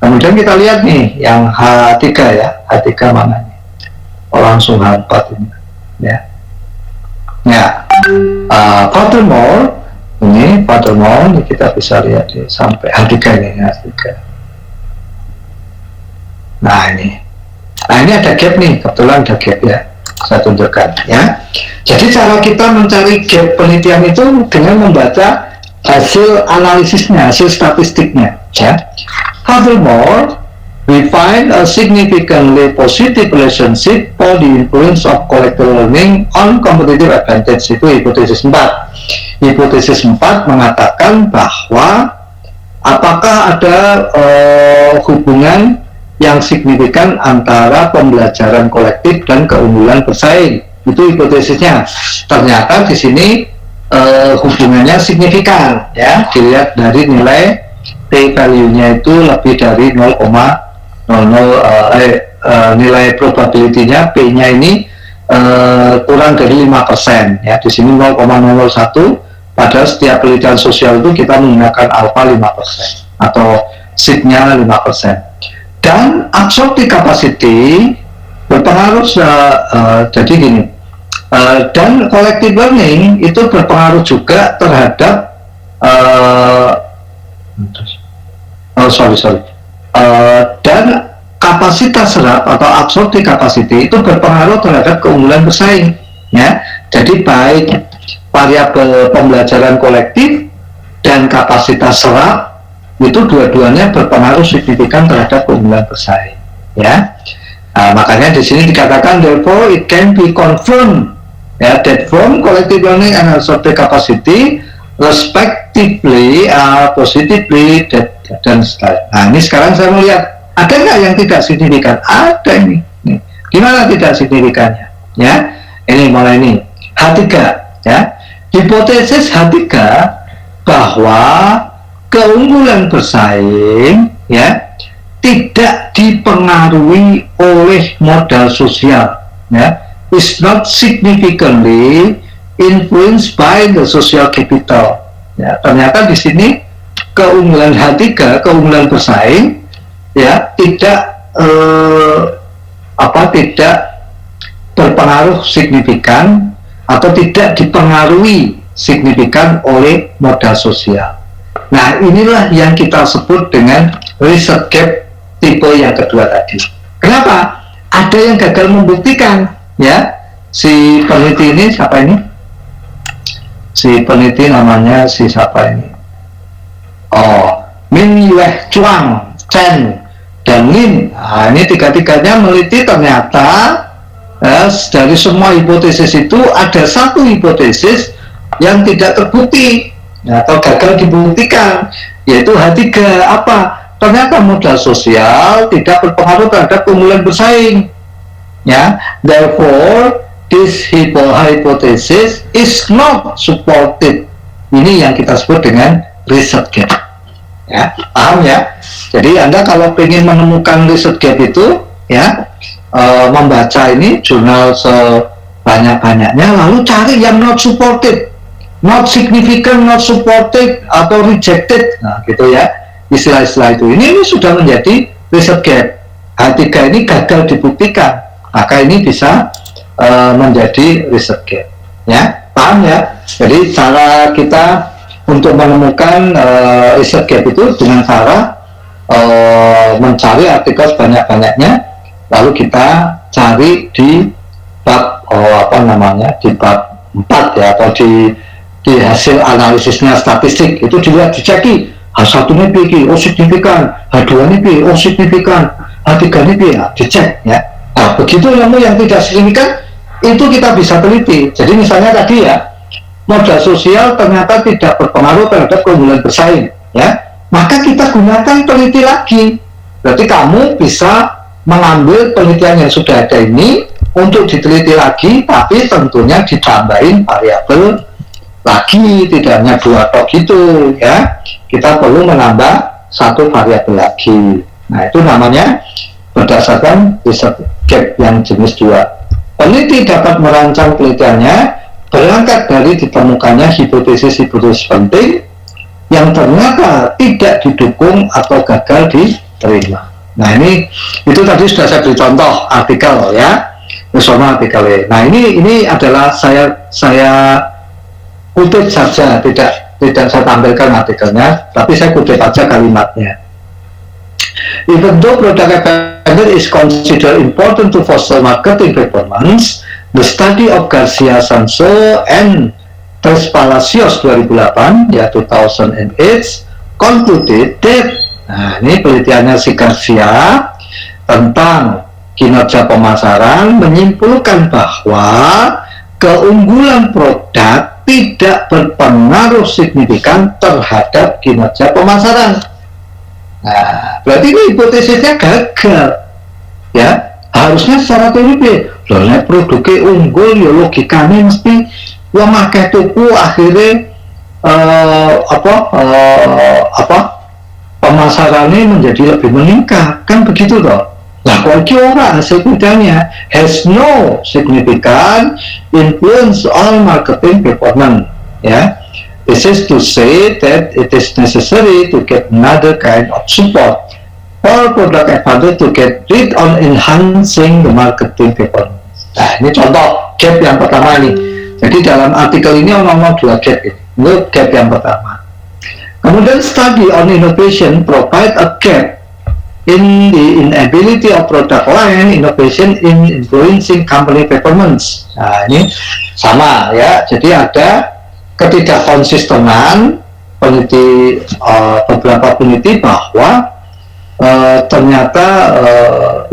Kemudian kita lihat nih yang H3 ya, H3 mana nih? Oh langsung H4 ini ya. Ya, Furthermore ini kita bisa lihat ya, sampai H3 ini H3. Nah ini ada gap nih, kebetulan ada gap ya, saya tunjukkan ya. Jadi cara kita mencari gap penelitian itu dengan membaca hasil analisisnya, hasil statistiknya ya. Furthermore, we find a significantly positive relationship for the influence of collective learning on competitive advantage. Itu hipotesis 4. Hipotesis 4 mengatakan bahwa apakah ada hubungan yang signifikan antara pembelajaran kolektif dan keunggulan bersaing. Itu hipotesisnya. Ternyata di sini hubungannya signifikan ya, dilihat dari nilai p-value-nya itu lebih dari 0,00 nilai probability-nya p-nya ini kurang dari 5% ya. Di sini 0,001, padahal setiap penelitian sosial itu kita menggunakan alpha 5% atau sigma 5%. Dan absorptive capacity berpengaruh jadi gini, dan collective learning itu berpengaruh juga terhadap dan kapasitas serap atau absorptive capacity itu berpengaruh terhadap keunggulan bersaing ya. Jadi baik variabel pembelajaran kolektif dan kapasitas serap itu dua-duanya berpengaruh signifikan terhadap keunggulan bersaing ya. Makanya di sini dikatakan therefore it can be confirmed ya, that from collective learning and absorptive capacity respectively positively dan seterusnya. Nah ini sekarang saya melihat ada nggak yang tidak signifikan? Ada ini. Gimana tidak signifikannya ya? Ini mulai ini H3 ya. Hipotesis H3 bahwa keunggulan bersaing ya tidak dipengaruhi oleh modal sosial ya, is not significantly influenced by the social capital ya. Ternyata di sini keunggulan H3, keunggulan bersaing ya tidak tidak berpengaruh signifikan atau tidak dipengaruhi signifikan oleh modal sosial. Nah inilah yang kita sebut dengan research gap tipe yang kedua tadi. Kenapa? Ada yang gagal membuktikan ya. Si peneliti ini siapa ini? Si peneliti namanya si siapa ini? Min Yue Chuang, Chen, dan Lin. Nah, ini tiga-tiganya meneliti ternyata dari semua hipotesis itu ada satu hipotesis yang tidak terbukti atau gagal dibuktikan, yaitu H3. Apa? Ternyata modal sosial tidak berpengaruh terhadap keunggulan bersaing ya. Therefore this hypothesis is not supported. Ini yang kita sebut dengan research gap ya. Paham ya? Jadi Anda kalau ingin menemukan research gap itu ya, membaca ini jurnal sebanyak-banyaknya, lalu cari yang not supported, not significant, not supported, atau rejected, nah gitu ya, istilah-istilah itu. Ini sudah menjadi research gap. H3 ini gagal dibuktikan, maka ini bisa menjadi research gap ya. Paham ya? Jadi cara kita untuk menemukan research gap itu dengan cara mencari artikel sebanyak-banyaknya, lalu kita cari di bab di bab 4 ya, atau di hasil analisisnya statistik itu dilihat, diceki H1 ini P, oh signifikan, H2 ini P, oh signifikan, H3 ini P, ya, dicek ya. Nah begitu yang tidak signifikan itu kita bisa teliti. Jadi misalnya tadi ya, modal sosial ternyata tidak berpengaruh terhadap keunggulan bersaing ya, maka kita gunakan teliti lagi. Berarti kamu bisa mengambil penelitian yang sudah ada ini untuk diteliti lagi, tapi tentunya ditambahin variabel lagi, tidak hanya 2 tok gitu ya. Kita perlu menambah 1 variabel lagi. Nah itu namanya berdasarkan research gap yang jenis 2. Peneliti dapat merancang penelitiannya berangkat dari ditemukannya hipotesis-hipotesis penting yang ternyata tidak didukung atau gagal diterima. Nah ini itu tadi sudah saya beri contoh artikel ya, bersama artikel. Nah ini adalah saya kutip saja, tidak saya tampilkan artikelnya, tapi saya kutip aja kalimatnya. Even though product effectiveness is considered important to foster marketing performance, the study of Garcia Sanso and Tres Palacios 2008 ya 2008 concluded that, nah ini penelitiannya si Garcia tentang kinerja pemasaran menyimpulkan bahwa keunggulan produk tidak berpengaruh signifikan terhadap kinerja pemasaran. Nah, berarti ini hipotesisnya gagal, ya. Harusnya secara teori, loh, nek produknya unggul, ya logikanya mesti wong akeh tuku akhirnya pemasarannya menjadi lebih meningkat, kan begitu toh. Nah, kalau ora hasil penelitiannya has no significant influence on marketing performance, ya. This is to say that it is necessary to get another kind of support for product advantage to get rid on enhancing the marketing performance. Nah, ini contoh gap yang pertama nih. Jadi dalam artikel ini ono dua gap ini. Ini gap yang pertama. Kemudian study on innovation provide a gap in the inability of product line innovation in influencing company performance. Nah, ini sama ya. Jadi ada ketidakkonsistenan peneliti beberapa peneliti bahwa ternyata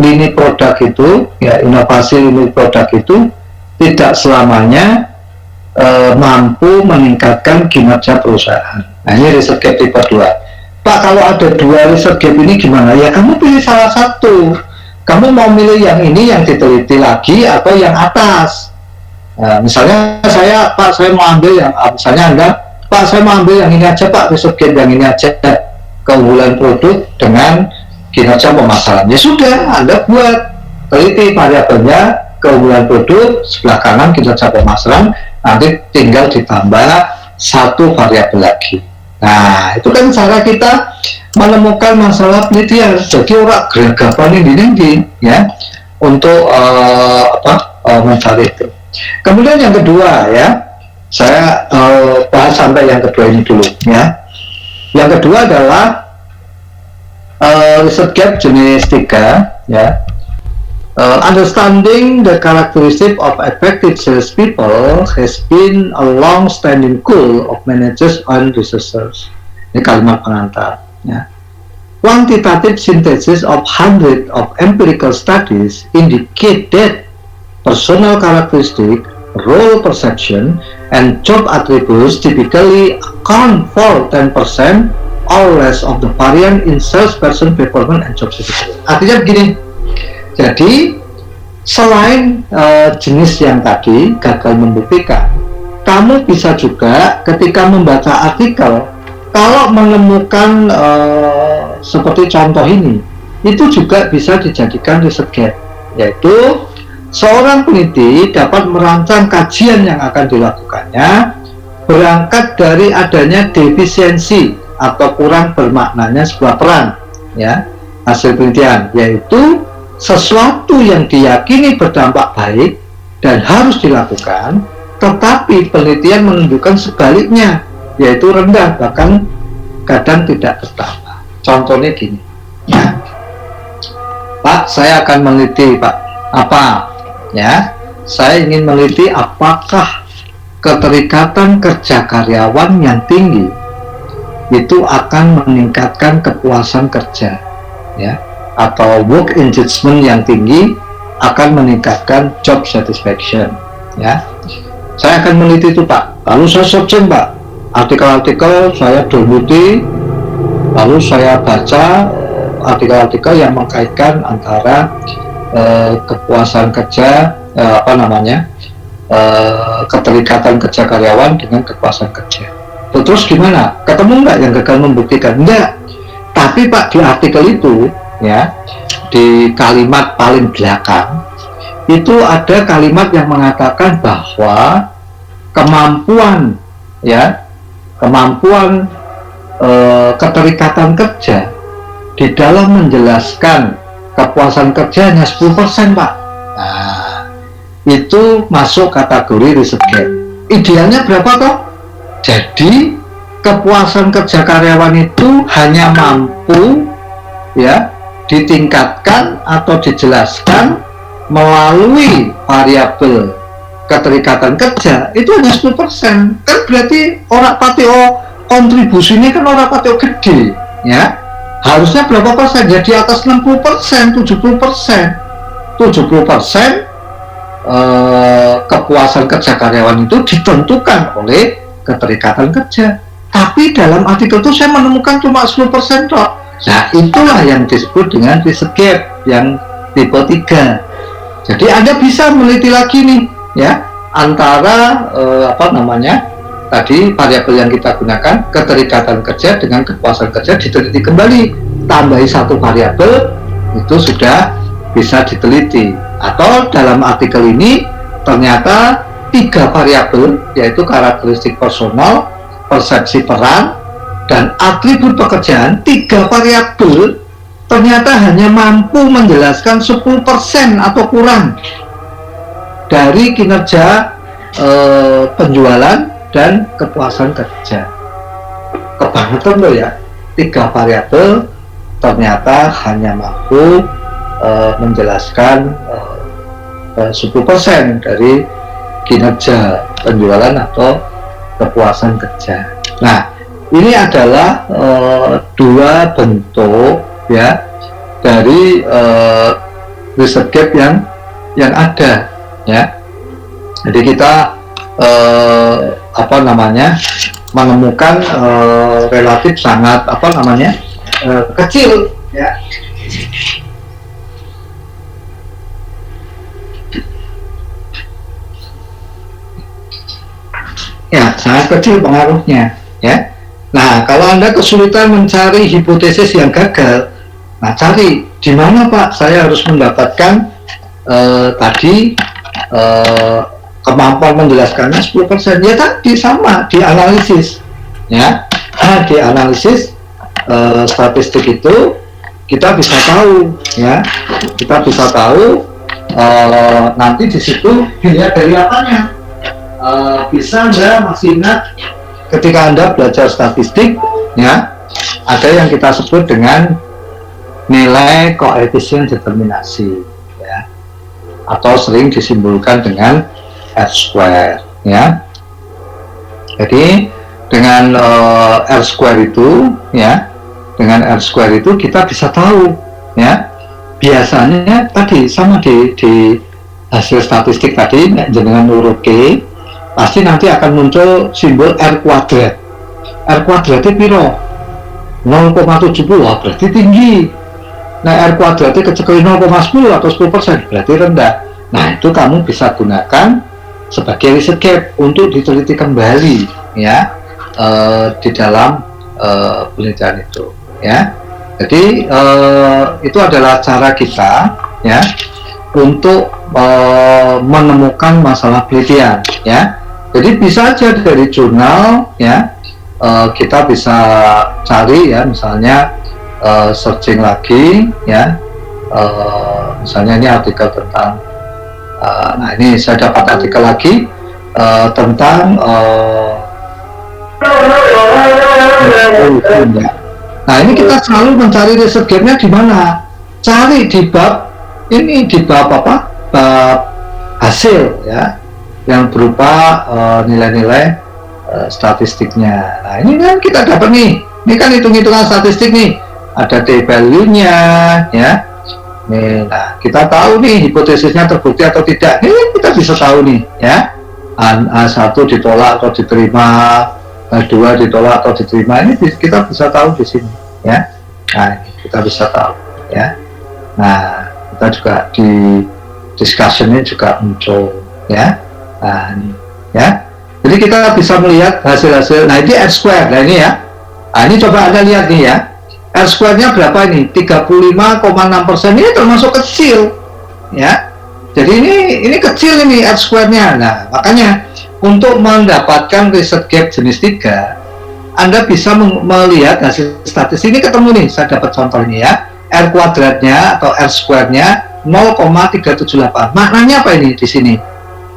lini produk itu ya, inovasi lini produk itu tidak selamanya mampu meningkatkan kinerja perusahaan. Nah, ini riset gap tipe 2. Pak, kalau ada dua riset gap ini gimana? Ya kamu pilih salah satu. Kamu mau milih yang ini yang diteliti lagi atau yang atas? Nah, misalnya Pak, saya mau ambil yang, misalnya Anda, Pak, saya mau ambil yang ini aja Pak, riset gap yang ini aja, keunggulan produk dengan kinerja pemasaran. Ya sudah, Anda buat teliti variabelnya keunggulan produk, sebelah kanan kinerja pemasaran, nanti tinggal ditambah satu variabel lagi. Nah, itu kan cara kita menemukan masalah penelitian. Jadi orang geragapan ini ya untuk mencari itu. Kemudian yang kedua ya, saya bahas sampai yang kedua ini dulu ya. Yang kedua adalah riset gap jenis 3 ya. Understanding the characteristic of effective salespeople has been a long-standing goal of managers and researchers. Ini kalimat pengantar ya. Quantitative synthesis of hundreds of empirical studies indicate that personal characteristic, role perception, and job attributes typically account for 10% or less of the variance in salesperson performance and job satisfaction. Artinya begini, jadi selain jenis yang tadi gagal membuktikan, kamu bisa juga ketika membaca artikel, kalau menemukan seperti contoh ini, itu juga bisa dijadikan riset gap, yaitu seorang peneliti dapat merancang kajian yang akan dilakukannya berangkat dari adanya defisiensi atau kurang bermaknanya sebuah peran ya hasil penelitian, yaitu sesuatu yang diyakini berdampak baik dan harus dilakukan, tetapi penelitian menunjukkan sebaliknya, yaitu rendah bahkan kadang tidak berdampak. Contohnya gini ya, Pak, saya akan meneliti Pak apa ya, saya ingin meneliti apakah keterikatan kerja karyawan yang tinggi itu akan meningkatkan kepuasan kerja ya, atau work engagement yang tinggi akan meningkatkan job satisfaction ya. Saya akan meneliti itu Pak, lalu saya searching Pak, artikel-artikel saya downloadi, lalu saya baca artikel-artikel yang mengkaitkan antara kepuasan kerja keterikatan kerja karyawan dengan kepuasan kerja. Terus gimana? Ketemu nggak yang gagal membuktikan? Enggak. Tapi Pak, di artikel itu ya, di kalimat paling belakang itu ada kalimat yang mengatakan bahwa kemampuan keterikatan kerja di dalam menjelaskan kepuasan kerjanya 10% Pak. Nah, itu masuk kategori riset gap. Idealnya berapa toh? Jadi kepuasan kerja karyawan itu hanya mampu ya ditingkatkan atau dijelaskan melalui variabel keterikatan kerja itu hanya 10%. Kan berarti orang patio kontribusinya kan orang patio gede ya. Harusnya berapa persen? Ya di atas 60%, 70%. 70% kepuasan kerja karyawan itu ditentukan oleh keterikatan kerja. Tapi dalam artikel itu saya menemukan cuma 10% kok. Nah, itulah yang disebut dengan risk gap yang tipe 3. Jadi Anda bisa meneliti lagi nih ya antara tadi variabel yang kita gunakan keterikatan kerja dengan kepuasan kerja diteliti kembali, tambahi satu variabel itu sudah bisa diteliti. Atau dalam artikel ini ternyata 3 variabel yaitu karakteristik personal, persepsi peran, dan atribut pekerjaan, 3 variabel ternyata hanya mampu menjelaskan 10% atau kurang dari kinerja penjualan dan kepuasan kerja. Kebangetan loh ya, 3 variabel ternyata hanya mampu menjelaskan 10% dari kinerja penjualan atau kepuasan kerja. Nah, ini adalah 2 bentuk ya dari risk gap yang ada ya. Jadi kita menemukan relatif sangat kecil ya. Ya, sangat kecil pengaruhnya ya. Nah, kalau Anda kesulitan mencari hipotesis yang gagal, nah cari di mana Pak saya harus mendapatkan kemampuan menjelaskannya 10%. Ya tadi sama di analisis ya. Di analisis statistik itu kita bisa tahu ya. Kita bisa tahu nanti di situ dilihat dari apanya. Bisa Anda masih ingat ketika Anda belajar statistik ya, ada yang kita sebut dengan nilai koefisien determinasi ya, atau sering disimbolkan dengan R-square ya. Jadi dengan R-square itu ya, dengan R-square itu kita bisa tahu ya, biasanya tadi sama di hasil statistik tadi dengan urut K pasti nanti akan muncul simbol R kuadrat. R kuadratnya piro? 0,70, berarti tinggi. Nah, R kuadratnya kecil 0,10 atau 10%, berarti rendah. Nah, itu kamu bisa gunakan sebagai risk gap untuk diteliti kembali ya di dalam penelitian itu ya. Jadi itu adalah cara kita ya untuk menemukan masalah penelitian ya. Jadi bisa aja dari jurnal ya, kita bisa cari ya, misalnya searching lagi ya, misalnya ini artikel tentang nah ini saya dapat artikel lagi tentang nah ini kita selalu mencari risk gap-nya di mana? Cari di bab ini, di bab apa? Bab hasil ya, yang berupa nilai-nilai statistiknya. Nah ini kan kita dapat nih, ini kan hitung-hitungan statistik nih, ada t-value-nya ya. Nih, nah kita tahu nih hipotesisnya terbukti atau tidak. Ini kita bisa tahu nih ya. A1 ditolak atau diterima, A2 ditolak atau diterima. Ini kita bisa tahu di sini ya. Nah ini kita bisa tahu ya. Nah kita juga di discussion-nya juga muncul ya. Nah ini ya, jadi kita bisa melihat hasil-hasil. Nah ini R-square, nah ini ya. Nah ini coba Anda lihat nih ya, R-square-nya berapa ini? 35,6%. Ini termasuk kecil ya. Jadi ini kecil ini R-square-nya. Nah makanya untuk mendapatkan risk gap jenis 3, Anda bisa melihat hasil statistik ini ketemu nih. Saya dapat contoh ini ya, R kuadratnya atau R-square-nya 0,378. Maknanya apa ini di sini?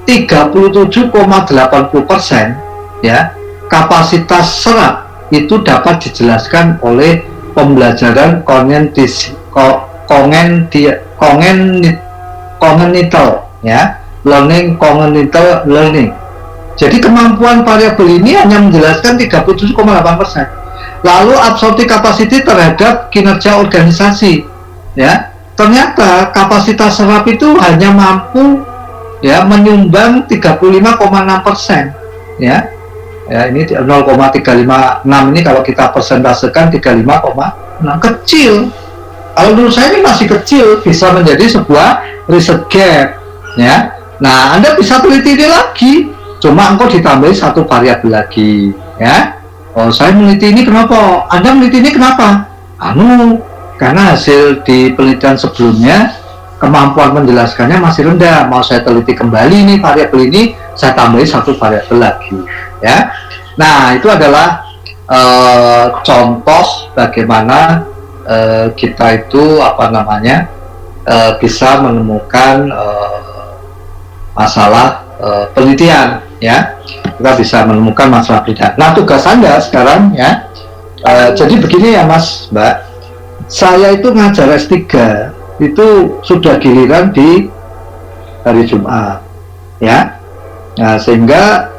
37,80% ya kapasitas serap itu dapat dijelaskan oleh pembelajaran congenital, ya, congenital learning. Jadi kemampuan variabel ini hanya menjelaskan 37,8%. Lalu absorptive capacity terhadap kinerja organisasi, ya, ternyata kapasitas serap itu hanya mampu, ya, menyumbang 35,6%, ya. Ya, ini 0,356 ini kalau kita persentasekan 35,6, kecil. Kalau menurut saya ini masih kecil, bisa menjadi sebuah riset gap, ya. Nah, Anda bisa teliti ini lagi, cuma engkau ditambahi satu variabel lagi, ya. Oh, saya meneliti ini kenapa? Anda meneliti ini kenapa? Karena hasil di penelitian sebelumnya kemampuan menjelaskannya masih rendah. Mau saya teliti kembali nih variabel ini, saya tambahi satu variabel lagi, ya. Nah, itu adalah contoh bagaimana kita itu bisa menemukan masalah penelitian, ya. Kita bisa menemukan masalah penelitian. Nah, tugas Anda sekarang, ya, jadi begini ya Mas, Mbak, saya itu ngajar S3 itu sudah giliran di hari Jumat, ya. Nah, sehingga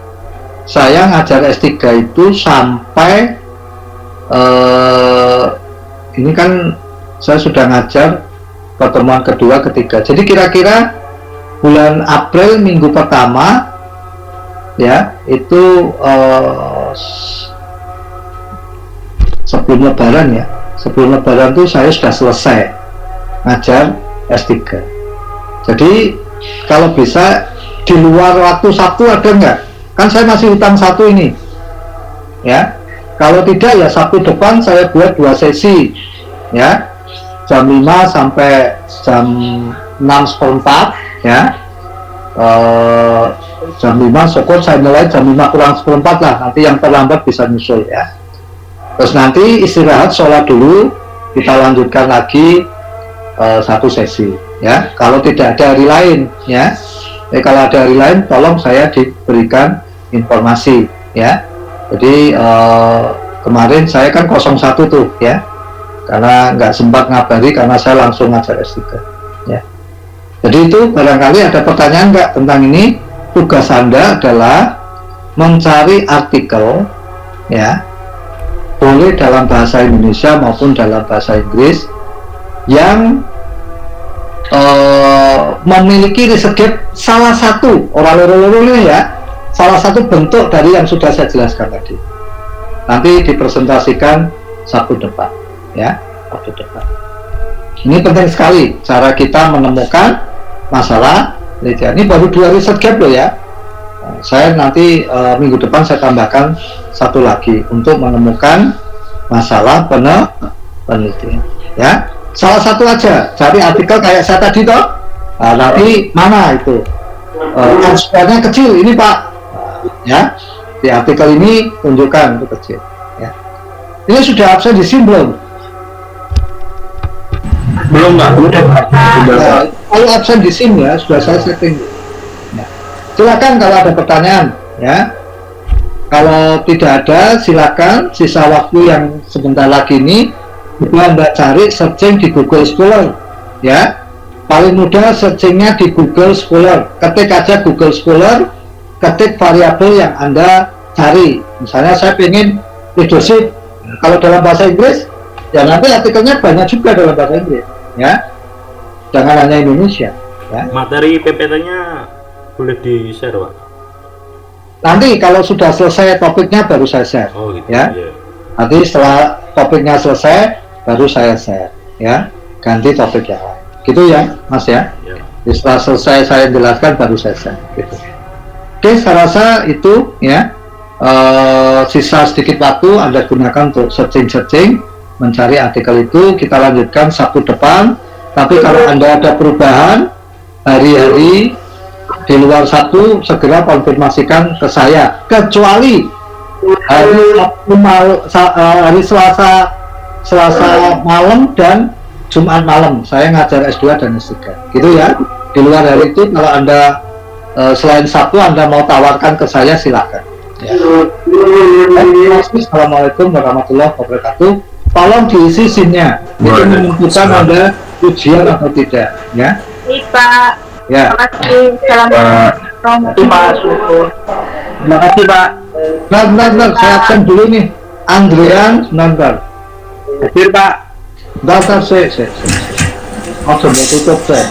saya ngajar S3 itu sampai ini kan saya sudah ngajar pertemuan kedua, ketiga. Jadi kira-kira bulan April minggu pertama, ya, itu sebelum Lebaran, ya. Sebelum Lebaran itu saya sudah selesai ngajar S3. Jadi kalau bisa di luar waktu Sabtu ada enggak? Kan saya masih hutang satu ini, ya. Kalau tidak ya Sabtu depan saya buat 2 sesi, ya, jam 5 sampai jam 6:04, ya. Jam 5 syukur saya mulai jam 5 kurang 14 lah, nanti yang terlambat bisa nyusul, ya. Terus nanti istirahat, sholat dulu, kita lanjutkan lagi satu sesi, ya. Kalau tidak ada hari lain, ya. Kalau ada hari lain, tolong saya diberikan informasi, ya. Jadi kemarin saya kan 01 tuh, ya, karena nggak sempat ngabari karena saya langsung ngajar S3, ya. Jadi itu barangkali ada pertanyaan nggak tentang ini. Tugas Anda adalah mencari artikel, ya, boleh dalam bahasa Indonesia maupun dalam bahasa Inggris yang memiliki riset gap salah satu ya, salah satu bentuk dari yang sudah saya jelaskan tadi. Nanti dipresentasikan Sabtu depan, ya, Sabtu depan. Ini penting sekali cara kita menemukan masalah penelitian. Ini baru 2 riset gap loh, ya. Saya nanti minggu depan saya tambahkan satu lagi untuk menemukan masalah penelitian, ya. Salah satu aja, cari artikel kayak saya tadi toh. Nah, nanti mana itu square-nya kecil ini Pak, ya, di artikel ini tunjukkan itu kecil, ya. Ini sudah absen di SIM belum? Belum Pak. Nah, kalau absen di SIM ya sudah saya setting, ya. Silakan kalau ada pertanyaan, ya. Kalau tidak ada silakan, sisa waktu yang sebentar lagi ini Anda cari searching di Google Scholar, ya. Paling mudah searchingnya di Google Scholar, ketik aja Google Scholar, ketik variabel yang Anda cari. Misalnya saya pengen leadership, kalau dalam bahasa Inggris ya nanti artikelnya banyak juga dalam bahasa Inggris, ya, jangan hanya Indonesia, ya. Materi PPT-nya boleh di-share Pak? Nanti kalau sudah selesai topiknya baru saya share, Oh gitu, ya. Iya. Nanti setelah topiknya selesai baru saya share, ya, ganti topik yang lain, gitu ya Mas, ya. Iya. Jadi setelah selesai saya jelaskan baru saya share, gitu. Oke, saya rasa itu, ya. Sisa sedikit waktu Anda gunakan untuk searching, mencari artikel itu. Kita lanjutkan Sabtu depan. Tapi kalau Anda ada perubahan hari-hari di luar Sabtu, segera konfirmasikan ke saya, kecuali hari Selasa malam dan Jumat malam saya ngajar S2 dan S3, gitu ya. Di luar hari itu kalau Anda selain Sabtu Anda mau tawarkan ke saya silakan, ya. Assalamualaikum warahmatullahi wabarakatuh. Tolong diisi SIM-nya. Itu menentukan ada ujian atau tidak, ya. Baik, Pak. Ya. Terima kasih. Assalamualaikum. Pak Syukur. Terima kasih Pak. Bentar, saya absen dulu nih. Andrian, bentar. Hadir Pak. Bentar, saya. Mau tutup, saya.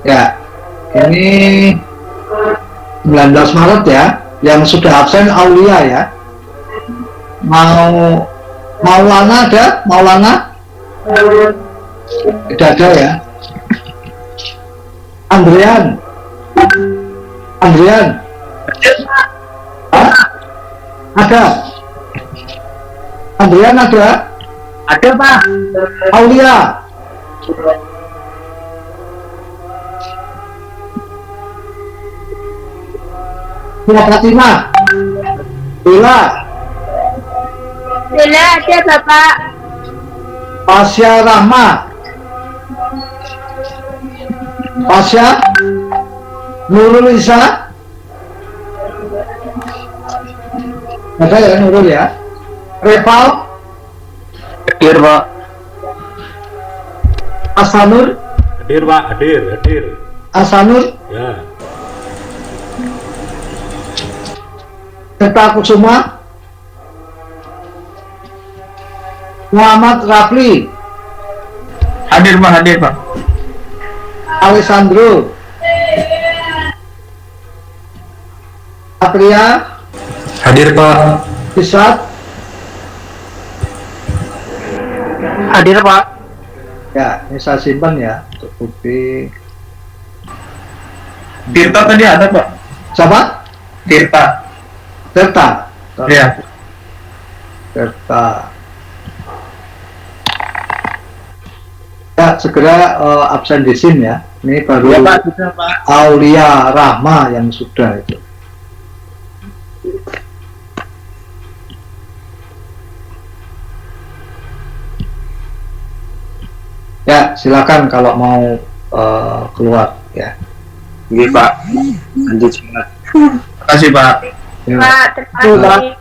Ya, ini 19 Maret ya. Yang sudah absen Aulia ya. Maulana ada? Maulana? Tidak ada ya. Andrian. Hah? Ada. Andrian ada? Ada Pak. Aulia. Fatimah. Bella. Bella ada, Bapak. Pasya Rahma. Pasya. Nurul Isa. Ada ya Nurul ya. Reval. Hadir Pak. Asanur. Hadir Pak, hadir. Asanur. Ya. Tirta Kusuma. Muhammad Rafli. Hadir Pak. Alessandro. Satria. Hadir Pak. Isat. Hadir Pak. Ya, ini saya simpan ya untuk bukti. Tirta tadi ada Pak. Siapa? Tirta. Tirta. Ya. Tirta. Ya, segera absen di SIM ya. Ini baru Ya Pak, bisa Pak. Aulia Rahma yang sudah itu. Ya, silakan kalau mau keluar ya. Oke Pak. Lanjut semangat. Terima kasih Pak. Ya. Pak, terima kasih.